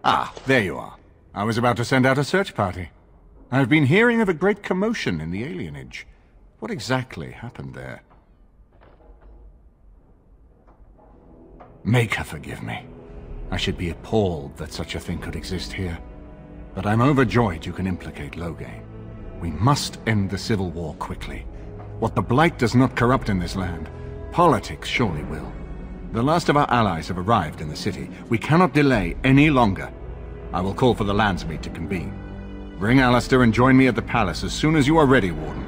Ah, there you are. I was about to send out a search party. I've been hearing of a great commotion in the alienage. What exactly happened there? Make her forgive me. I should be appalled that such a thing could exist here. But I'm overjoyed you can implicate Loghain. We must end the civil war quickly. What the Blight does not corrupt in this land, politics surely will. The last of our allies have arrived in the city. We cannot delay any longer. I will call for the Landsmeet to convene. Bring Alistair and join me at the palace as soon as you are ready, Warden.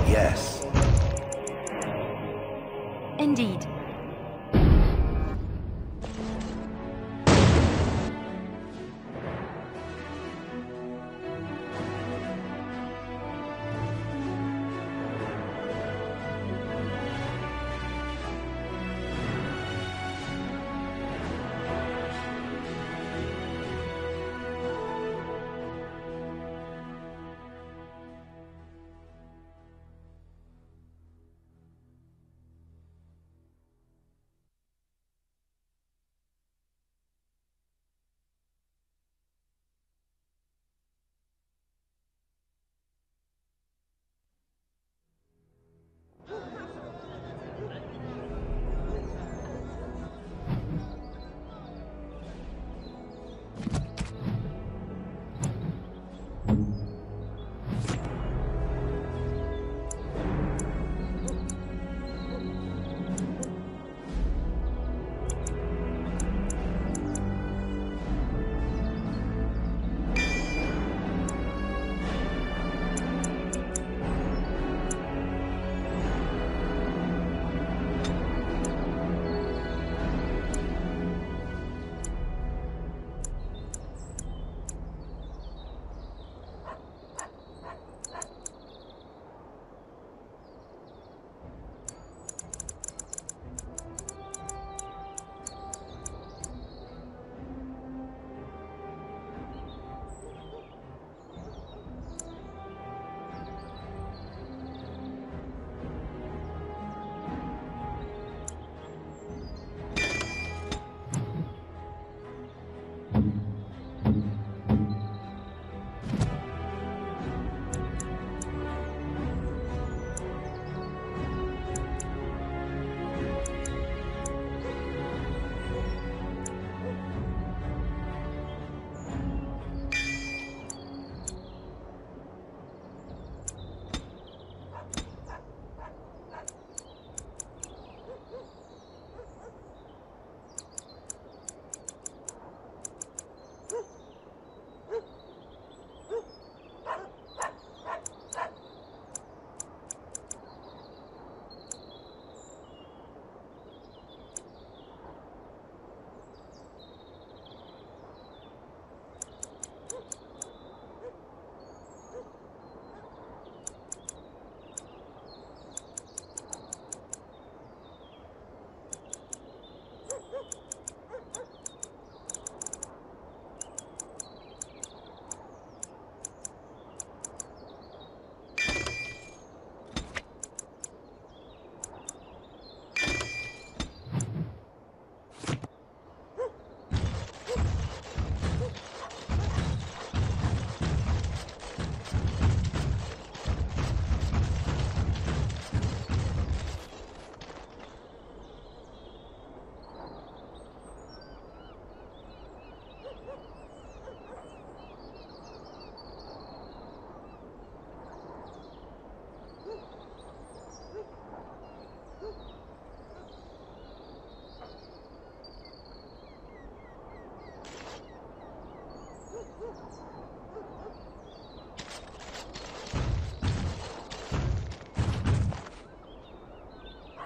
Yes. Indeed.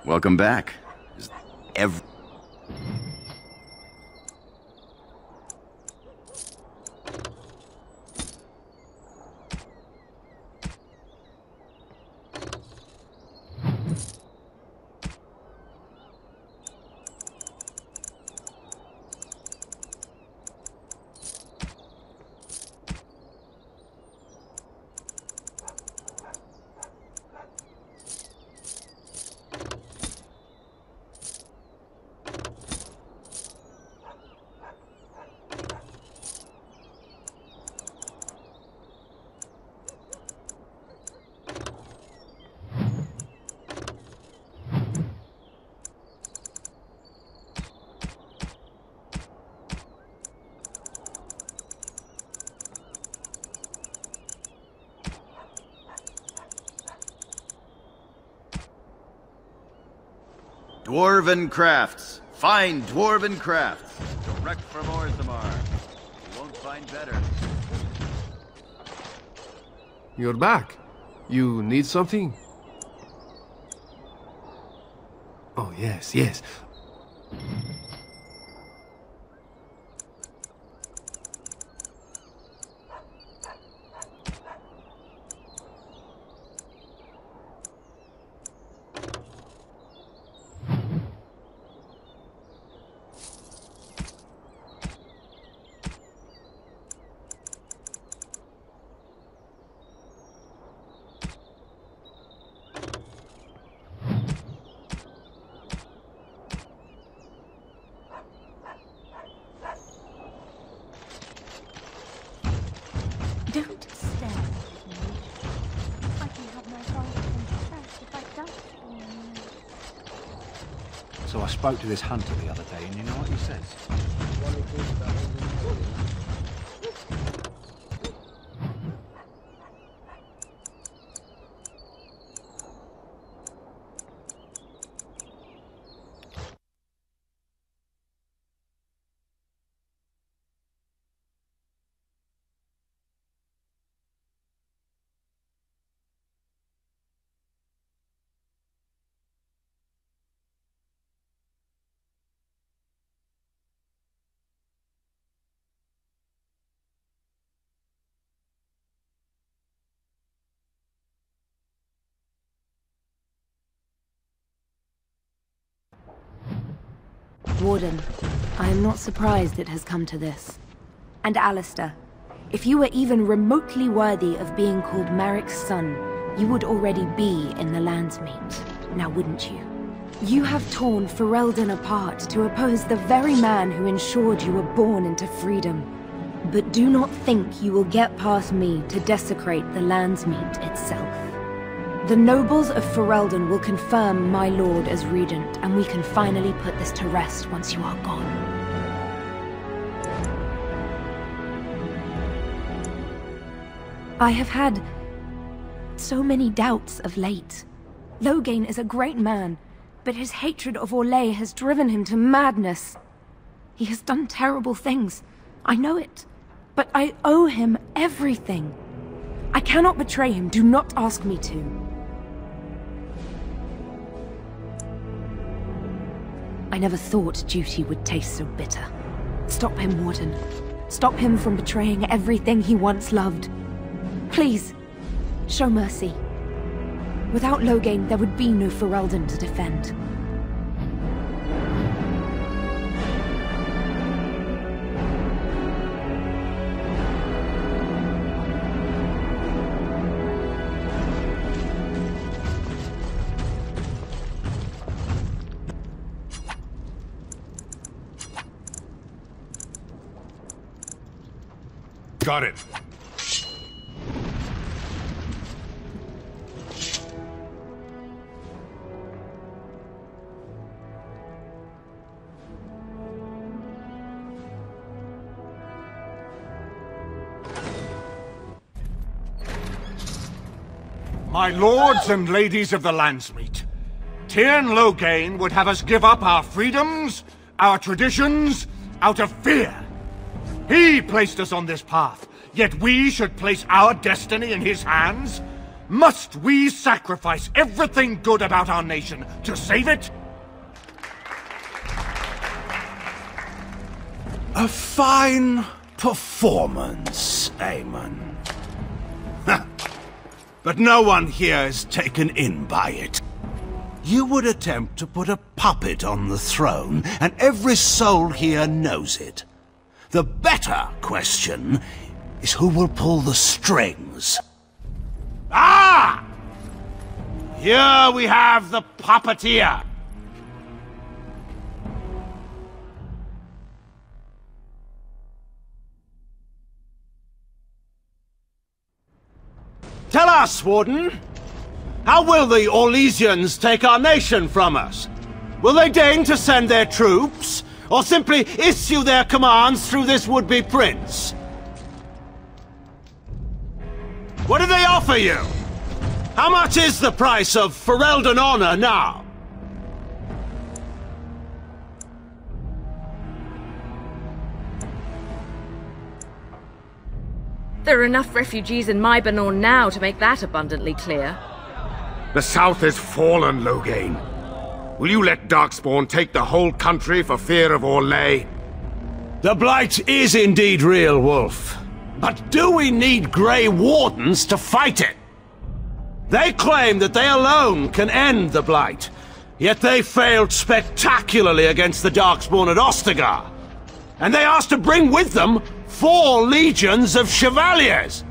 Welcome back. Dwarven crafts. Fine dwarven crafts. Direct from Orthamar. You won't find better. You're back. You need something? Oh, yes, yes. Don't stare at me. I can have my father in church if I don't. So I spoke to this hunter the other day, and you know what he says? Warden, I am not surprised it has come to this. And Alistair, if you were even remotely worthy of being called Merrick's son, you would already be in the Landsmeet, now wouldn't you? You have torn Ferelden apart to oppose the very man who ensured you were born into freedom. But do not think you will get past me to desecrate the Landsmeet itself. The nobles of Ferelden will confirm my lord as regent, and we can finally put this to rest once you are gone. I have had so many doubts of late. Loghain is a great man, but his hatred of Orlais has driven him to madness. He has done terrible things, I know it, but I owe him everything. I cannot betray him, do not ask me to. I never thought duty would taste so bitter. Stop him, Warden. Stop him from betraying everything he once loved. Please, show mercy. Without Loghain, there would be no Ferelden to defend. Got it. My lords and ladies of the Landsmeet, Tyrn Loghain would have us give up our freedoms, our traditions, out of fear. He placed us on this path, yet we should place our destiny in his hands? Must we sacrifice everything good about our nation to save it? A fine performance, Aemon. But no one here is taken in by it. You would attempt to put a puppet on the throne, and every soul here knows it. The better question is who will pull the strings. Ah! Here we have the puppeteer. Tell us, Warden, how will the Orlesians take our nation from us? Will they deign to send their troops, or simply issue their commands through this would-be prince? What do they offer you? How much is the price of Ferelden honor now? There are enough refugees in Mybanor now to make that abundantly clear. The South has fallen, Loghain. Will you let Darkspawn take the whole country for fear of Orlais? The Blight is indeed real, Wolf. But do we need Grey Wardens to fight it? They claim that they alone can end the Blight, yet they failed spectacularly against the Darkspawn at Ostagar. And they asked to bring with them 4 legions of Chevaliers.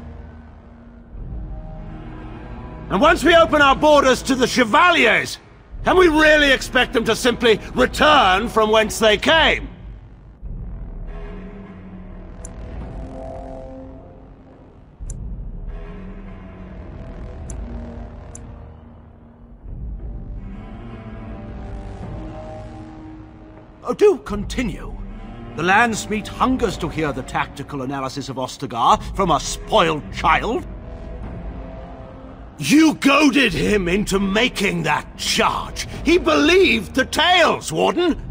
And once we open our borders to the Chevaliers, can we really expect them to simply return from whence they came? Oh, do continue. The Landsmeet hungers to hear the tactical analysis of Ostagar from a spoiled child. You goaded him into making that charge. He believed the tales, Warden.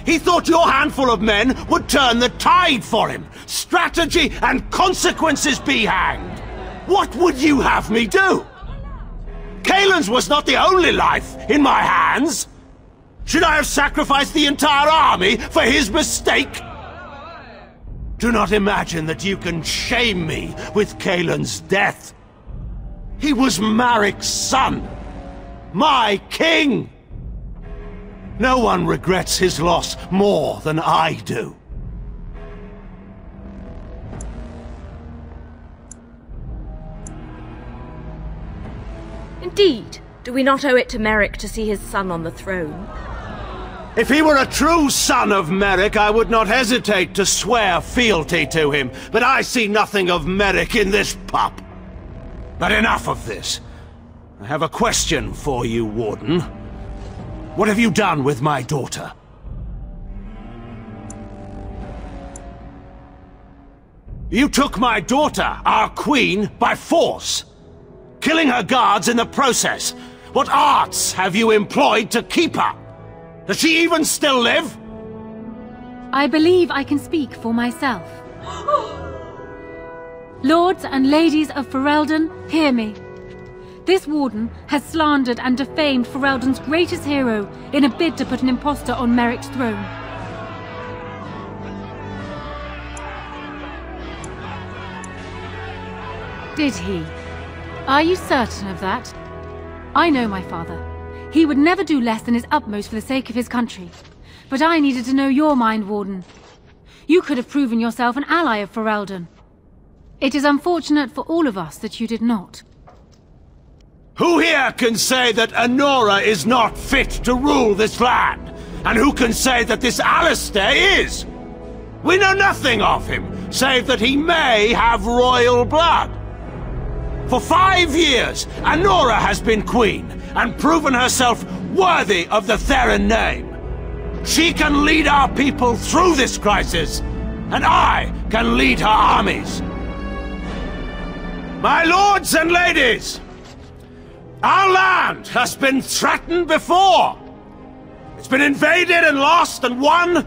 He thought your handful of men would turn the tide for him. Strategy and consequences be hanged. What would you have me do? Kaelin's was not the only life in my hands. Should I have sacrificed the entire army for his mistake? Do not imagine that you can shame me with Kaelin's death. He was Marik's son, my king. No one regrets his loss more than I do. Indeed, do we not owe it to Marik to see his son on the throne? If he were a true son of Marik, I would not hesitate to swear fealty to him. But I see nothing of Marik in this pup. But enough of this. I have a question for you, Warden. What have you done with my daughter? You took my daughter, our queen, by force, killing her guards in the process. What arts have you employed to keep her? Does she even still live? I believe I can speak for myself. Lords and ladies of Ferelden, hear me. This warden has slandered and defamed Ferelden's greatest hero in a bid to put an impostor on Marik's throne. Did he? Are you certain of that? I know my father. He would never do less than his utmost for the sake of his country. But I needed to know your mind, Warden. You could have proven yourself an ally of Ferelden. It is unfortunate for all of us that you did not. Who here can say that Anora is not fit to rule this land? And who can say that this Alistair is? We know nothing of him, save that he may have royal blood. For 5 years, Anora has been queen, and proven herself worthy of the Theron name. She can lead our people through this crisis, and I can lead her armies. My lords and ladies, our land has been threatened before. It's been invaded and lost and won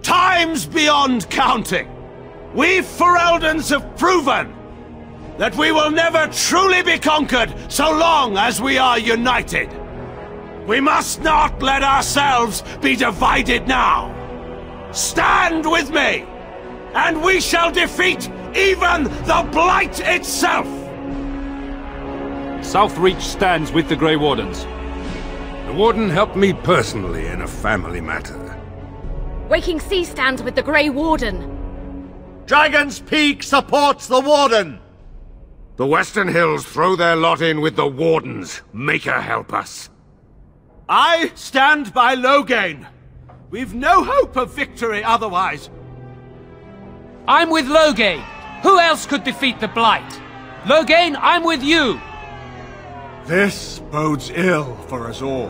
times beyond counting. We Fereldans have proven that we will never truly be conquered so long as we are united. We must not let ourselves be divided now. Stand with me, and we shall defeat even the Blight itself! Southreach stands with the Grey Wardens. The Warden helped me personally in a family matter. Waking Sea stands with the Grey Warden. Dragon's Peak supports the Warden! The Western Hills throw their lot in with the Wardens. Make her help us. I stand by Loghain. We've no hope of victory otherwise. I'm with Loghain. Who else could defeat the Blight? Loghain, I'm with you. This bodes ill for us all.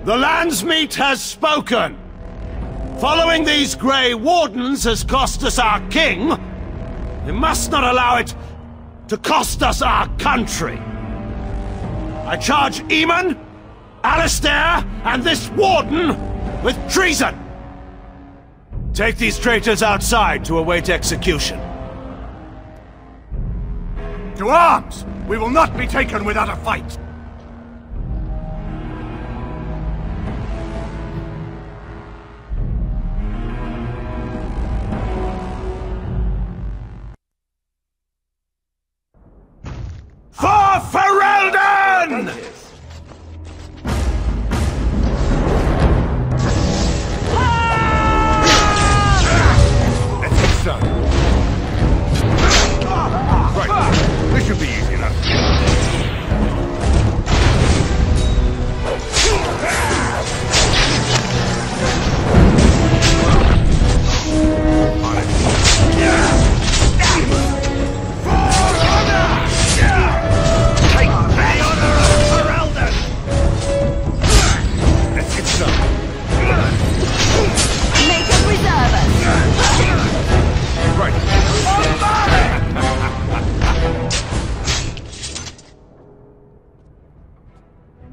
The Landsmeet has spoken. Following these Grey Wardens has cost us our king. We must not allow it to cost us our country. I charge Eamon, Alistair, and this Warden with treason. Take these traitors outside to await execution. To arms! We will not be taken without a fight! For Ferelden! Let's get started. Right, this should be easy enough.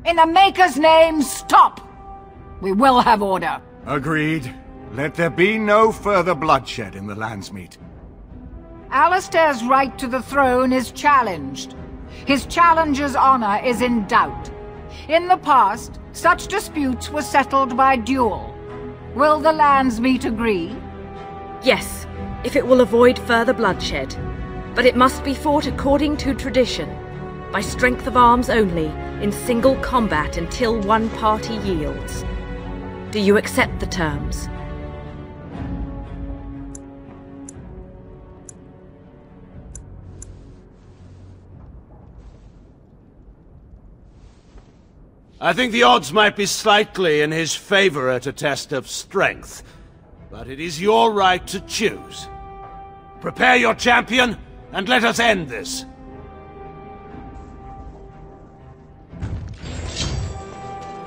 In the Maker's name, stop! We will have order. Agreed. Let there be no further bloodshed in the Landsmeet. Alistair's right to the throne is challenged. His challenger's honor is in doubt. In the past, such disputes were settled by duel. Will the Landsmeet agree? Yes, if it will avoid further bloodshed. But it must be fought according to tradition, by strength of arms only, in single combat until one party yields. Do you accept the terms? I think the odds might be slightly in his favor at a test of strength, but it is your right to choose. Prepare your champion, and let us end this.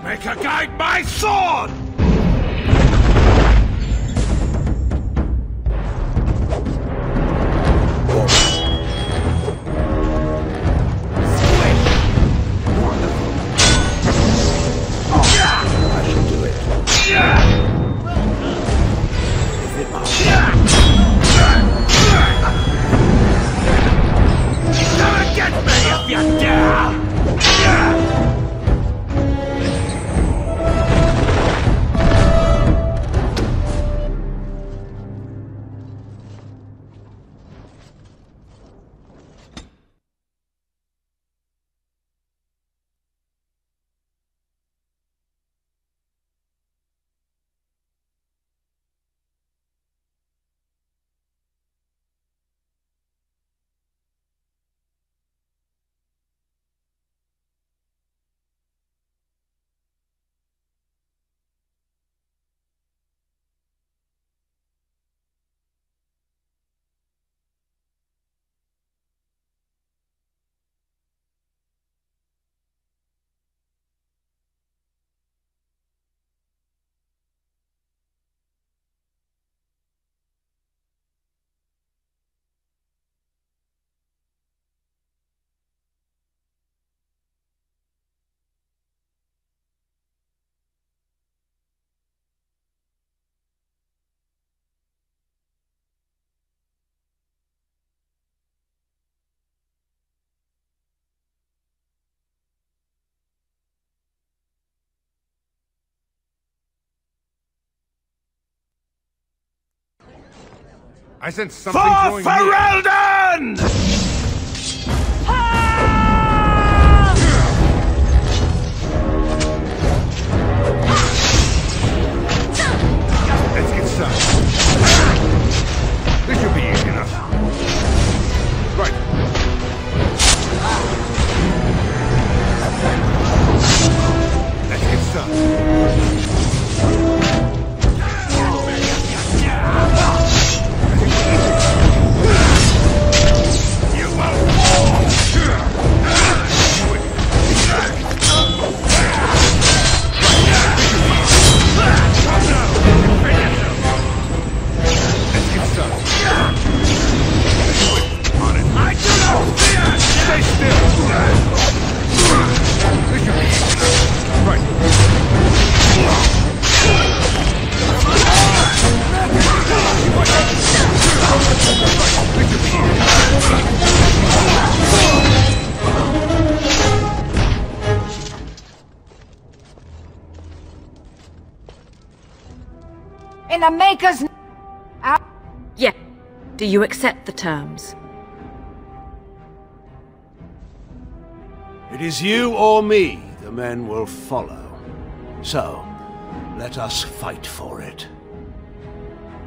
Maker, guide my sword! I sense something going For Ferelden! Let's get started. This should be easy enough. Right. Let's get started. In the Maker's... Yeah. Do you accept the terms? It is you or me the men will follow. So, let us fight for it.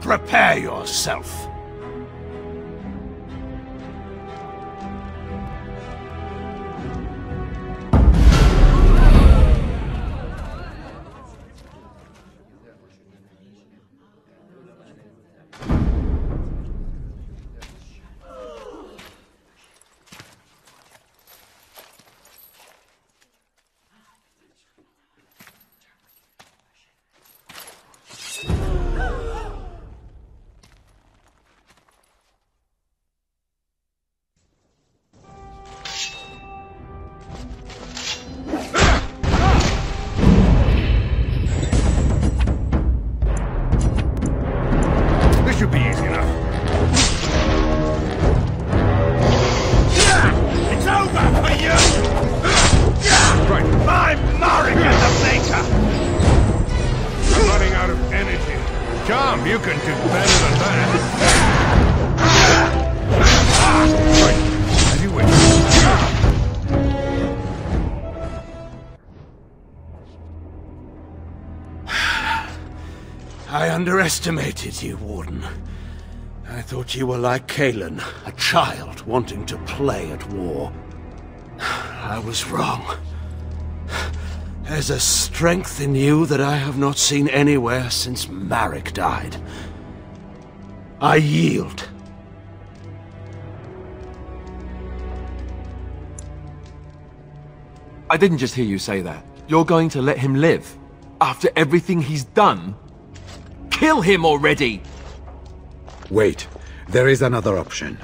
Prepare yourself. I underestimated you, Warden. I thought you were like Kalen, a child wanting to play at war. I was wrong. There's a strength in you that I have not seen anywhere since Marek died. I yield. I didn't just hear you say that. You're going to let him live? After everything he's done? Kill him already! Wait, there is another option.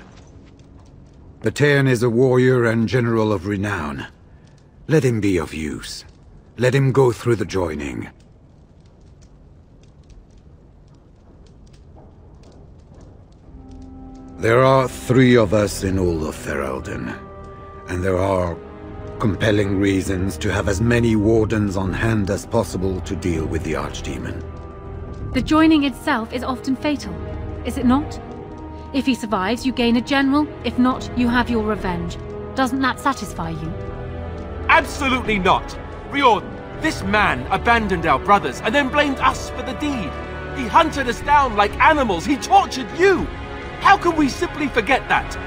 Batean is a warrior and general of renown. Let him be of use. Let him go through the joining. There are 3 of us in all of Ferelden, and there are compelling reasons to have as many wardens on hand as possible to deal with the Archdemon. The joining itself is often fatal, is it not? If he survives, you gain a general. If not, you have your revenge. Doesn't that satisfy you? Absolutely not! Riordan, this man abandoned our brothers and then blamed us for the deed. He hunted us down like animals. He tortured you! How can we simply forget that?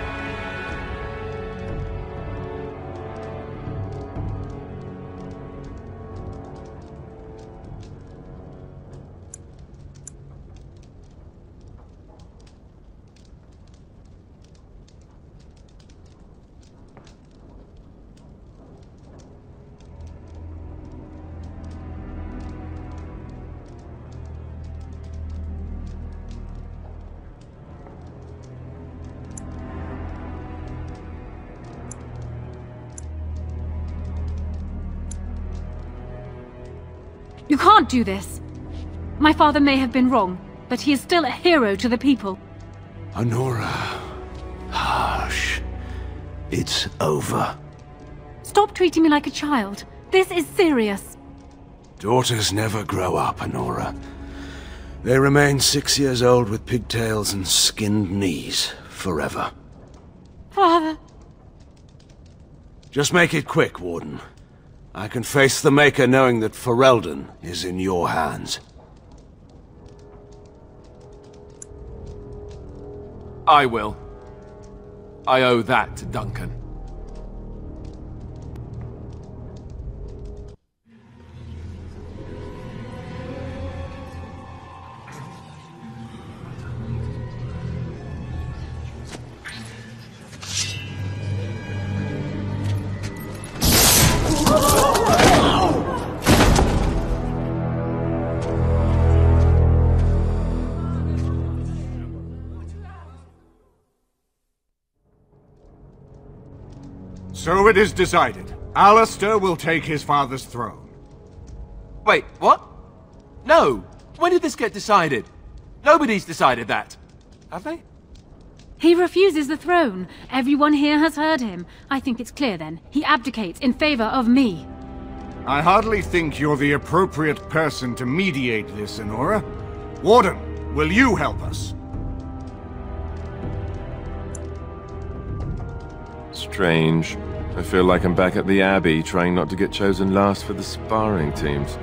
You can't do this. My father may have been wrong, but he is still a hero to the people. Anora. Hush. It's over. Stop treating me like a child. This is serious. Daughters never grow up, Anora. They remain 6 years old with pigtails and skinned knees forever. Father. Just make it quick, Warden. I can face the Maker knowing that Ferelden is in your hands. I will. I owe that to Duncan. So it is decided. Alistair will take his father's throne. Wait, what? No! When did this get decided? Nobody's decided that. Have they? He refuses the throne. Everyone here has heard him. I think it's clear then. He abdicates in favor of me. I hardly think you're the appropriate person to mediate this, Anora. Warden, will you help us? Strange. I feel like I'm back at the Abbey, trying not to get chosen last for the sparring teams.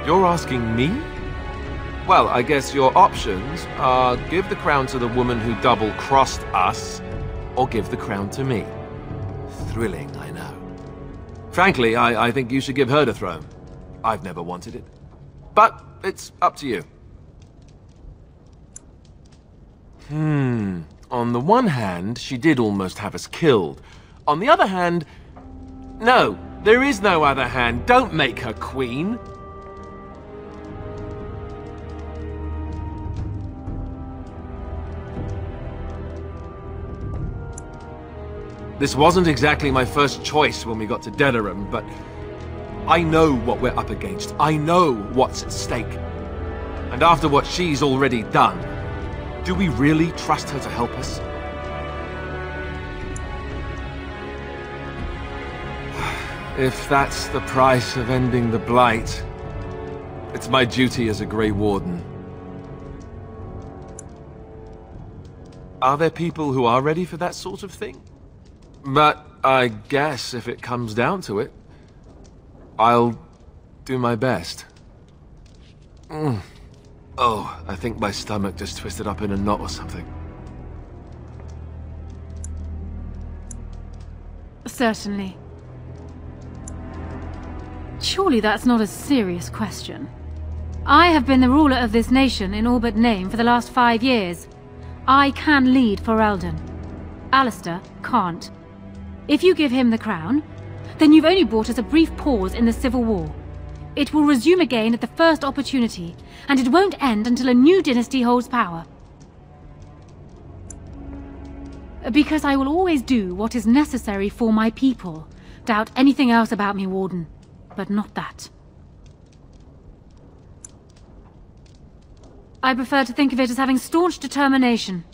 You're asking me? Well, I guess your options are give the crown to the woman who double-crossed us, or give the crown to me. Thrilling, I know. Frankly, I think you should give her the throne. I've never wanted it. But it's up to you. On the one hand, she did almost have us killed. On the other hand... No, there is no other hand. Don't make her queen. This wasn't exactly my first choice when we got to Denerim, but I know what we're up against. I know what's at stake. And after what she's already done, do we really trust her to help us? If that's the price of ending the Blight, it's my duty as a Grey Warden. Are there people who are ready for that sort of thing? But I guess if it comes down to it, I'll do my best. Oh, I think my stomach just twisted up in a knot or something. Certainly. Surely that's not a serious question. I have been the ruler of this nation in all but name for the last 5 years. I can lead Ferelden. Alistair can't. If you give him the crown, then you've only brought us a brief pause in the civil war. It will resume again at the first opportunity, and it won't end until a new dynasty holds power. Because I will always do what is necessary for my people. Doubt anything else about me, Warden, but not that. I prefer to think of it as having staunch determination.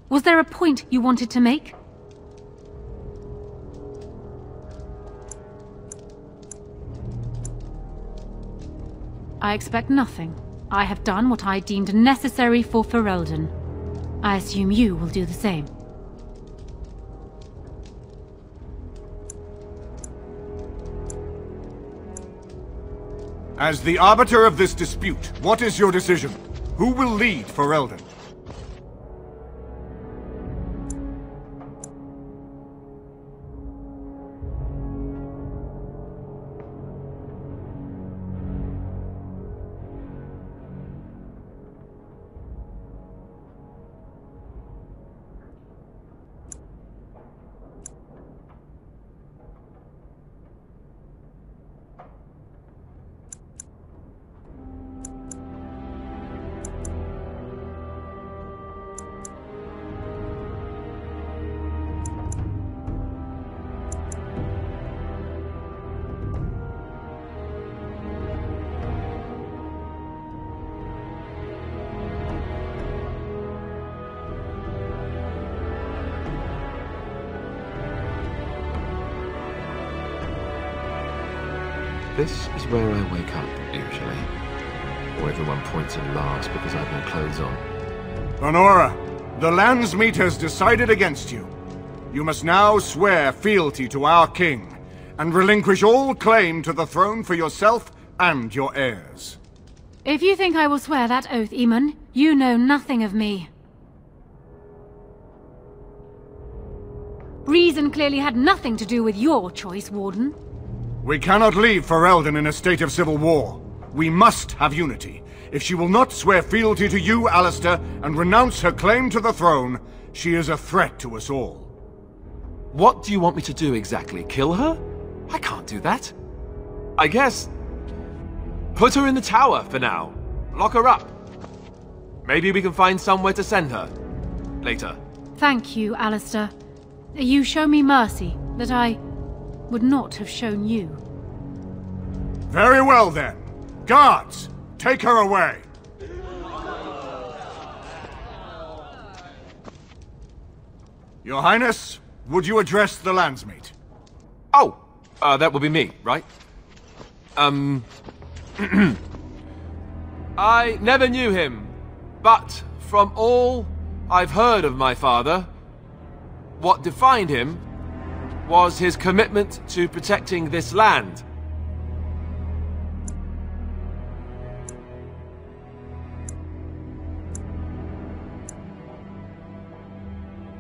Was there a point you wanted to make? I expect nothing. I have done what I deemed necessary for Ferelden. I assume you will do the same. As the arbiter of this dispute, what is your decision? Who will lead Ferelden? This is where I wake up, usually. Or everyone points and laughs because I've no clothes on. Anora, the Landsmeet has decided against you. You must now swear fealty to our king, and relinquish all claim to the throne for yourself and your heirs. If you think I will swear that oath, Eamon, you know nothing of me. Reason clearly had nothing to do with your choice, Warden. We cannot leave Ferelden in a state of civil war. We must have unity. If she will not swear fealty to you, Alistair, and renounce her claim to the throne, she is a threat to us all. What do you want me to do exactly? Kill her? I can't do that. I guess... put her in the tower for now. Lock her up. Maybe we can find somewhere to send her. Later. Thank you, Alistair. You show me mercy that I would not have shown you. Very well then. Guards, take her away. Your Highness, Would you address the Landsmeet? Oh, that would be me, right? I never knew him, but from all I've heard of my father, what defined him was his commitment to protecting this land.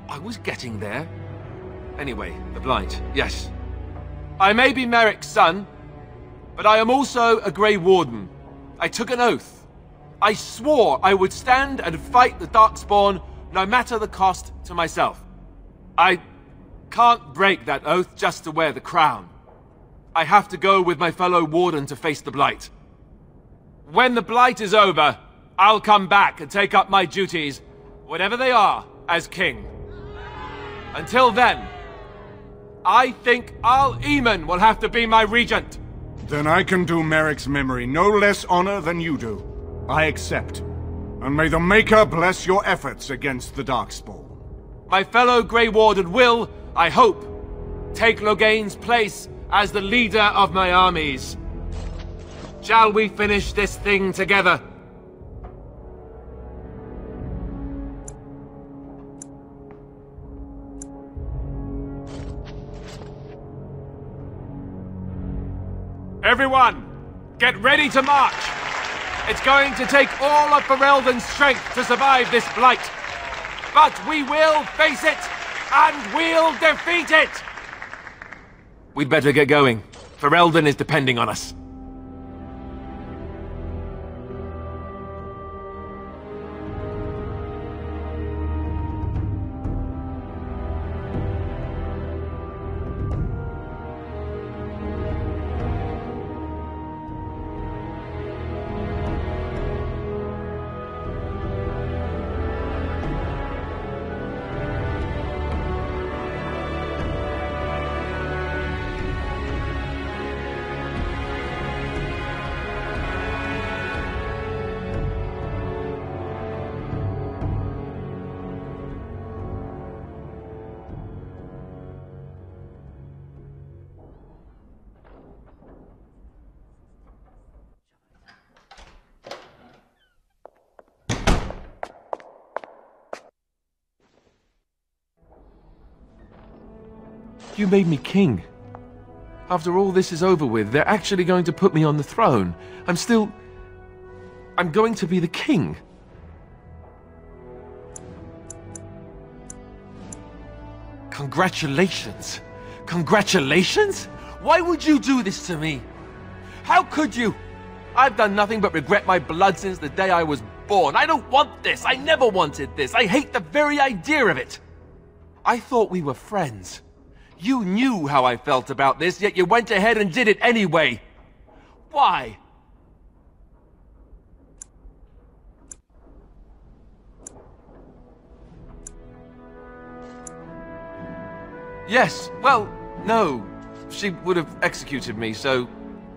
I was getting there. Anyway, the Blight, yes. I may be Merrick's son, but I am also a Grey Warden. I took an oath. I swore I would stand and fight the Darkspawn, no matter the cost to myself. I can't break that oath just to wear the crown. I have to go with my fellow Warden to face the Blight. When the Blight is over, I'll come back and take up my duties, whatever they are, as king. Until then, I think Al Eamon will have to be my regent. Then I can do Merrick's memory no less honor than you do. I accept. And may the Maker bless your efforts against the Darkspawn. My fellow Grey Warden will, I hope, take Loghain's place as the leader of my armies. Shall we finish this thing together? Everyone, get ready to march! It's going to take all of Ferelden's strength to survive this Blight. But we will face it, and we'll defeat it! We'd better get going. Ferelden is depending on us. You made me king. After all this is over with, they're actually going to put me on the throne. I'm going to be the king. Congratulations. Congratulations? Why would you do this to me? How could you? I've done nothing but regret my blood since the day I was born. I don't want this. I never wanted this. I hate the very idea of it. I thought we were friends. You knew how I felt about this, yet you went ahead and did it anyway. Why? Yes, well, no. She would have executed me, so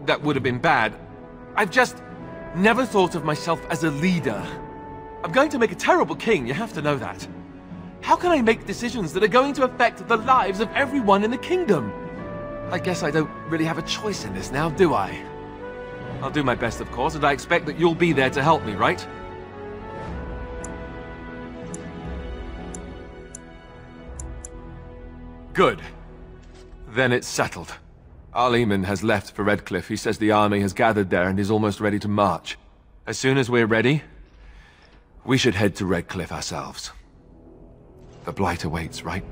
that would have been bad. I've just never thought of myself as a leader. I'm going to make a terrible king, you have to know that. How can I make decisions that are going to affect the lives of everyone in the kingdom? I guess I don't really have a choice in this now, do I? I'll do my best, of course, and I expect that you'll be there to help me, right? Good. Then it's settled. Al Eamon has left for Redcliffe. He says the army has gathered there and is almost ready to march. As soon as we're ready, we should head to Redcliffe ourselves. The Blight awaits, right?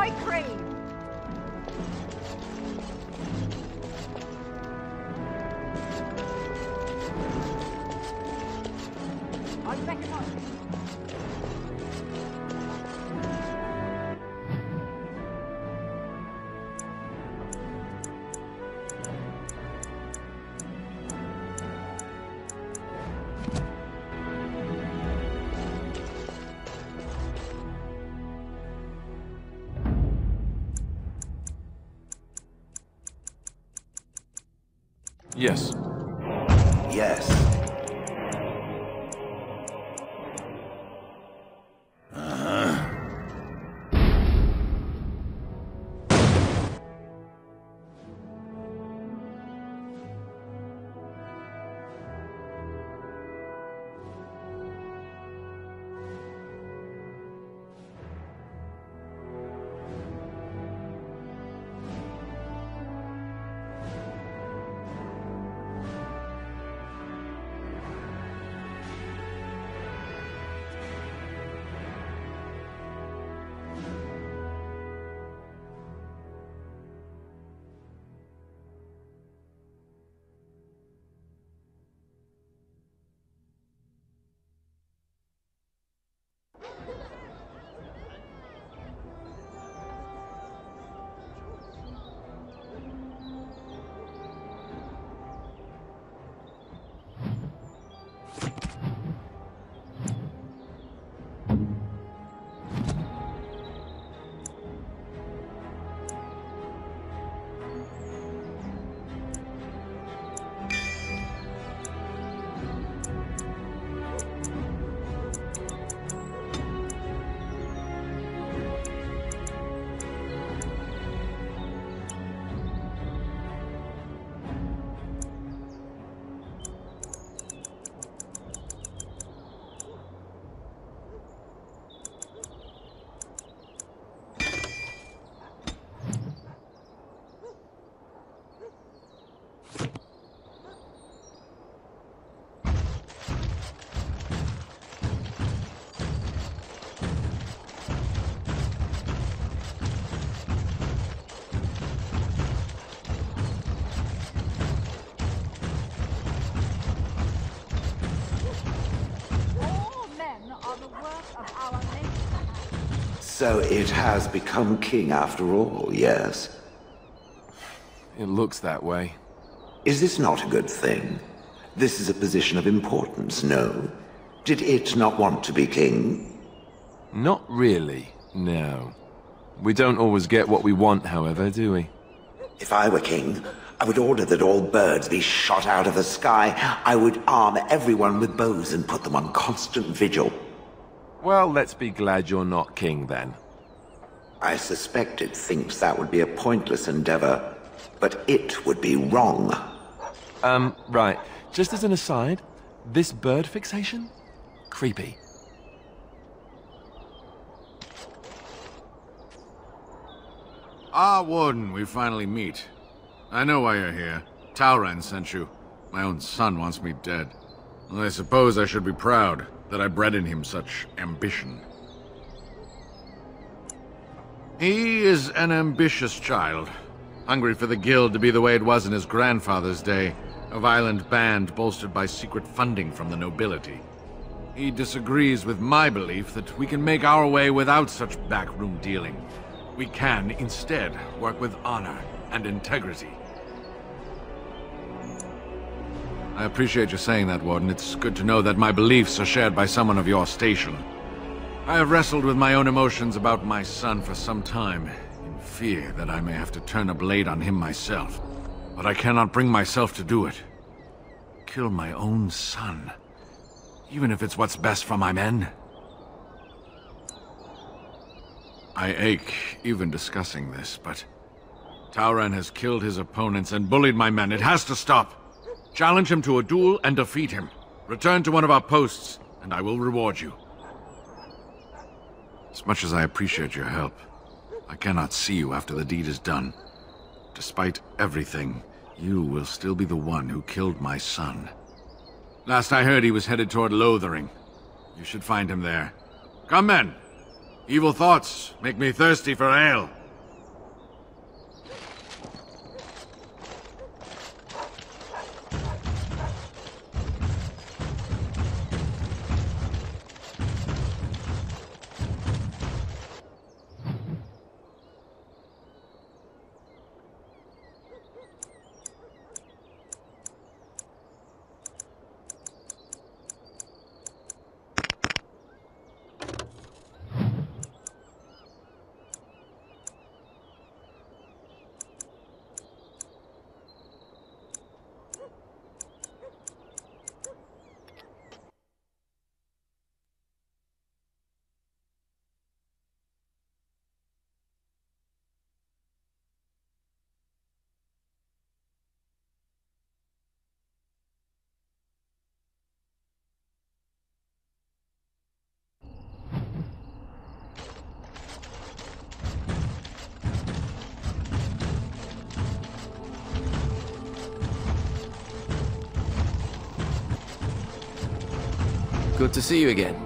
I crave. I recognize it. Yes. Yes. So it has become king after all, yes? It looks that way. Is this not a good thing? This is a position of importance, no? Did it not want to be king? Not really, no. We don't always get what we want, however, do we? If I were king, I would order that all birds be shot out of the sky. I would arm everyone with bows and put them on constant vigil. Well, let's be glad you're not king, then. I suspect it thinks that would be a pointless endeavor, but it would be wrong. Right. Just as an aside, this bird fixation? Creepy. Ah, Warden, we finally meet. I know why you're here. Talran sent you. My own son wants me dead. Well, I suppose I should be proud that I bred in him such ambition. He is an ambitious child, hungry for the guild to be the way it was in his grandfather's day, a violent band bolstered by secret funding from the nobility. He disagrees with my belief that we can make our way without such backroom dealing. We can, instead, work with honor and integrity. I appreciate you saying that, Warden. It's good to know that my beliefs are shared by someone of your station. I have wrestled with my own emotions about my son for some time, in fear that I may have to turn a blade on him myself. But I cannot bring myself to do it. Kill my own son, even if it's what's best for my men. I ache even discussing this, but Talran has killed his opponents and bullied my men. It has to stop. Challenge him to a duel and defeat him. Return to one of our posts, and I will reward you. As much as I appreciate your help, I cannot see you after the deed is done. Despite everything, you will still be the one who killed my son. Last I heard, he was headed toward Lothering. You should find him there. Come, men! Evil thoughts make me thirsty for ale. Good to see you again.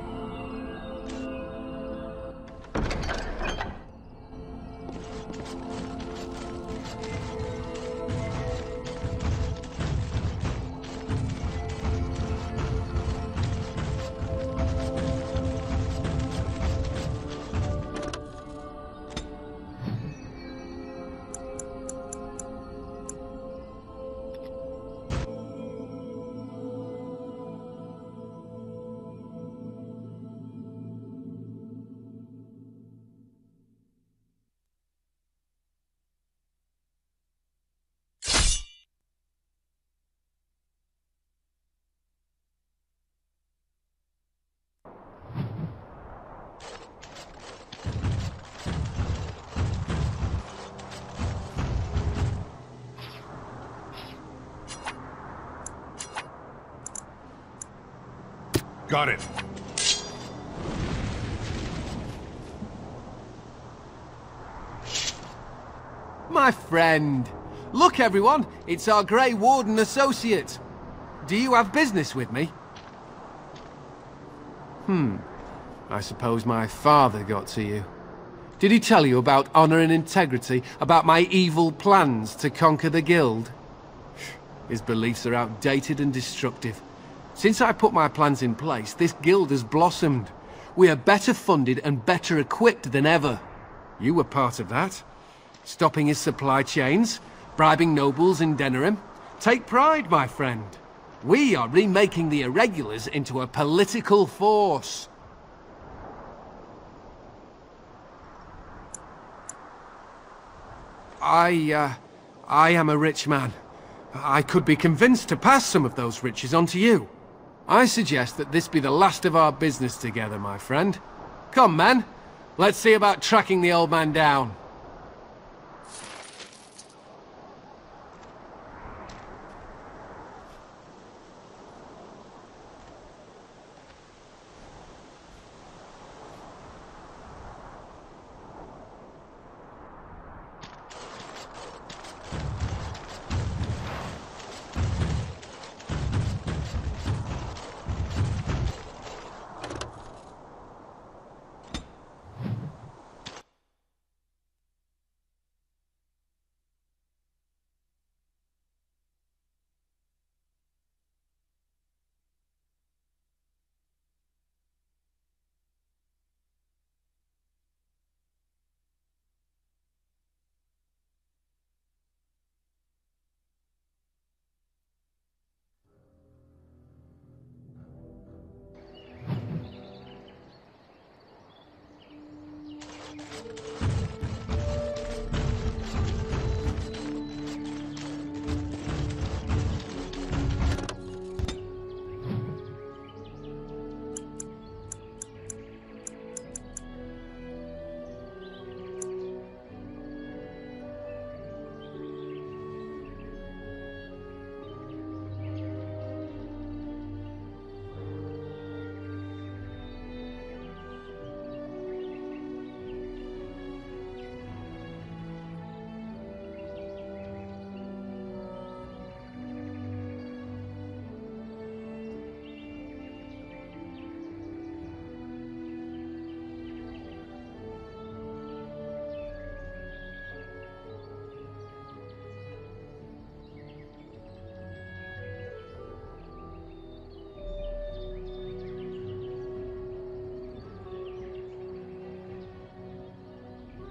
Got it. My friend. Look, everyone, it's our Grey Warden associate. Do you have business with me? I suppose my father got to you. Did he tell you about honor and integrity, about my evil plans to conquer the guild? His beliefs are outdated and destructive. Since I put my plans in place, this guild has blossomed. We are better funded and better equipped than ever. You were part of that. Stopping his supply chains, bribing nobles in Denerim. Take pride, my friend. We are remaking the Irregulars into a political force. I am a rich man. I could be convinced to pass some of those riches on to you. I suggest that this be the last of our business together, my friend. Come, man. Let's see about tracking the old man down.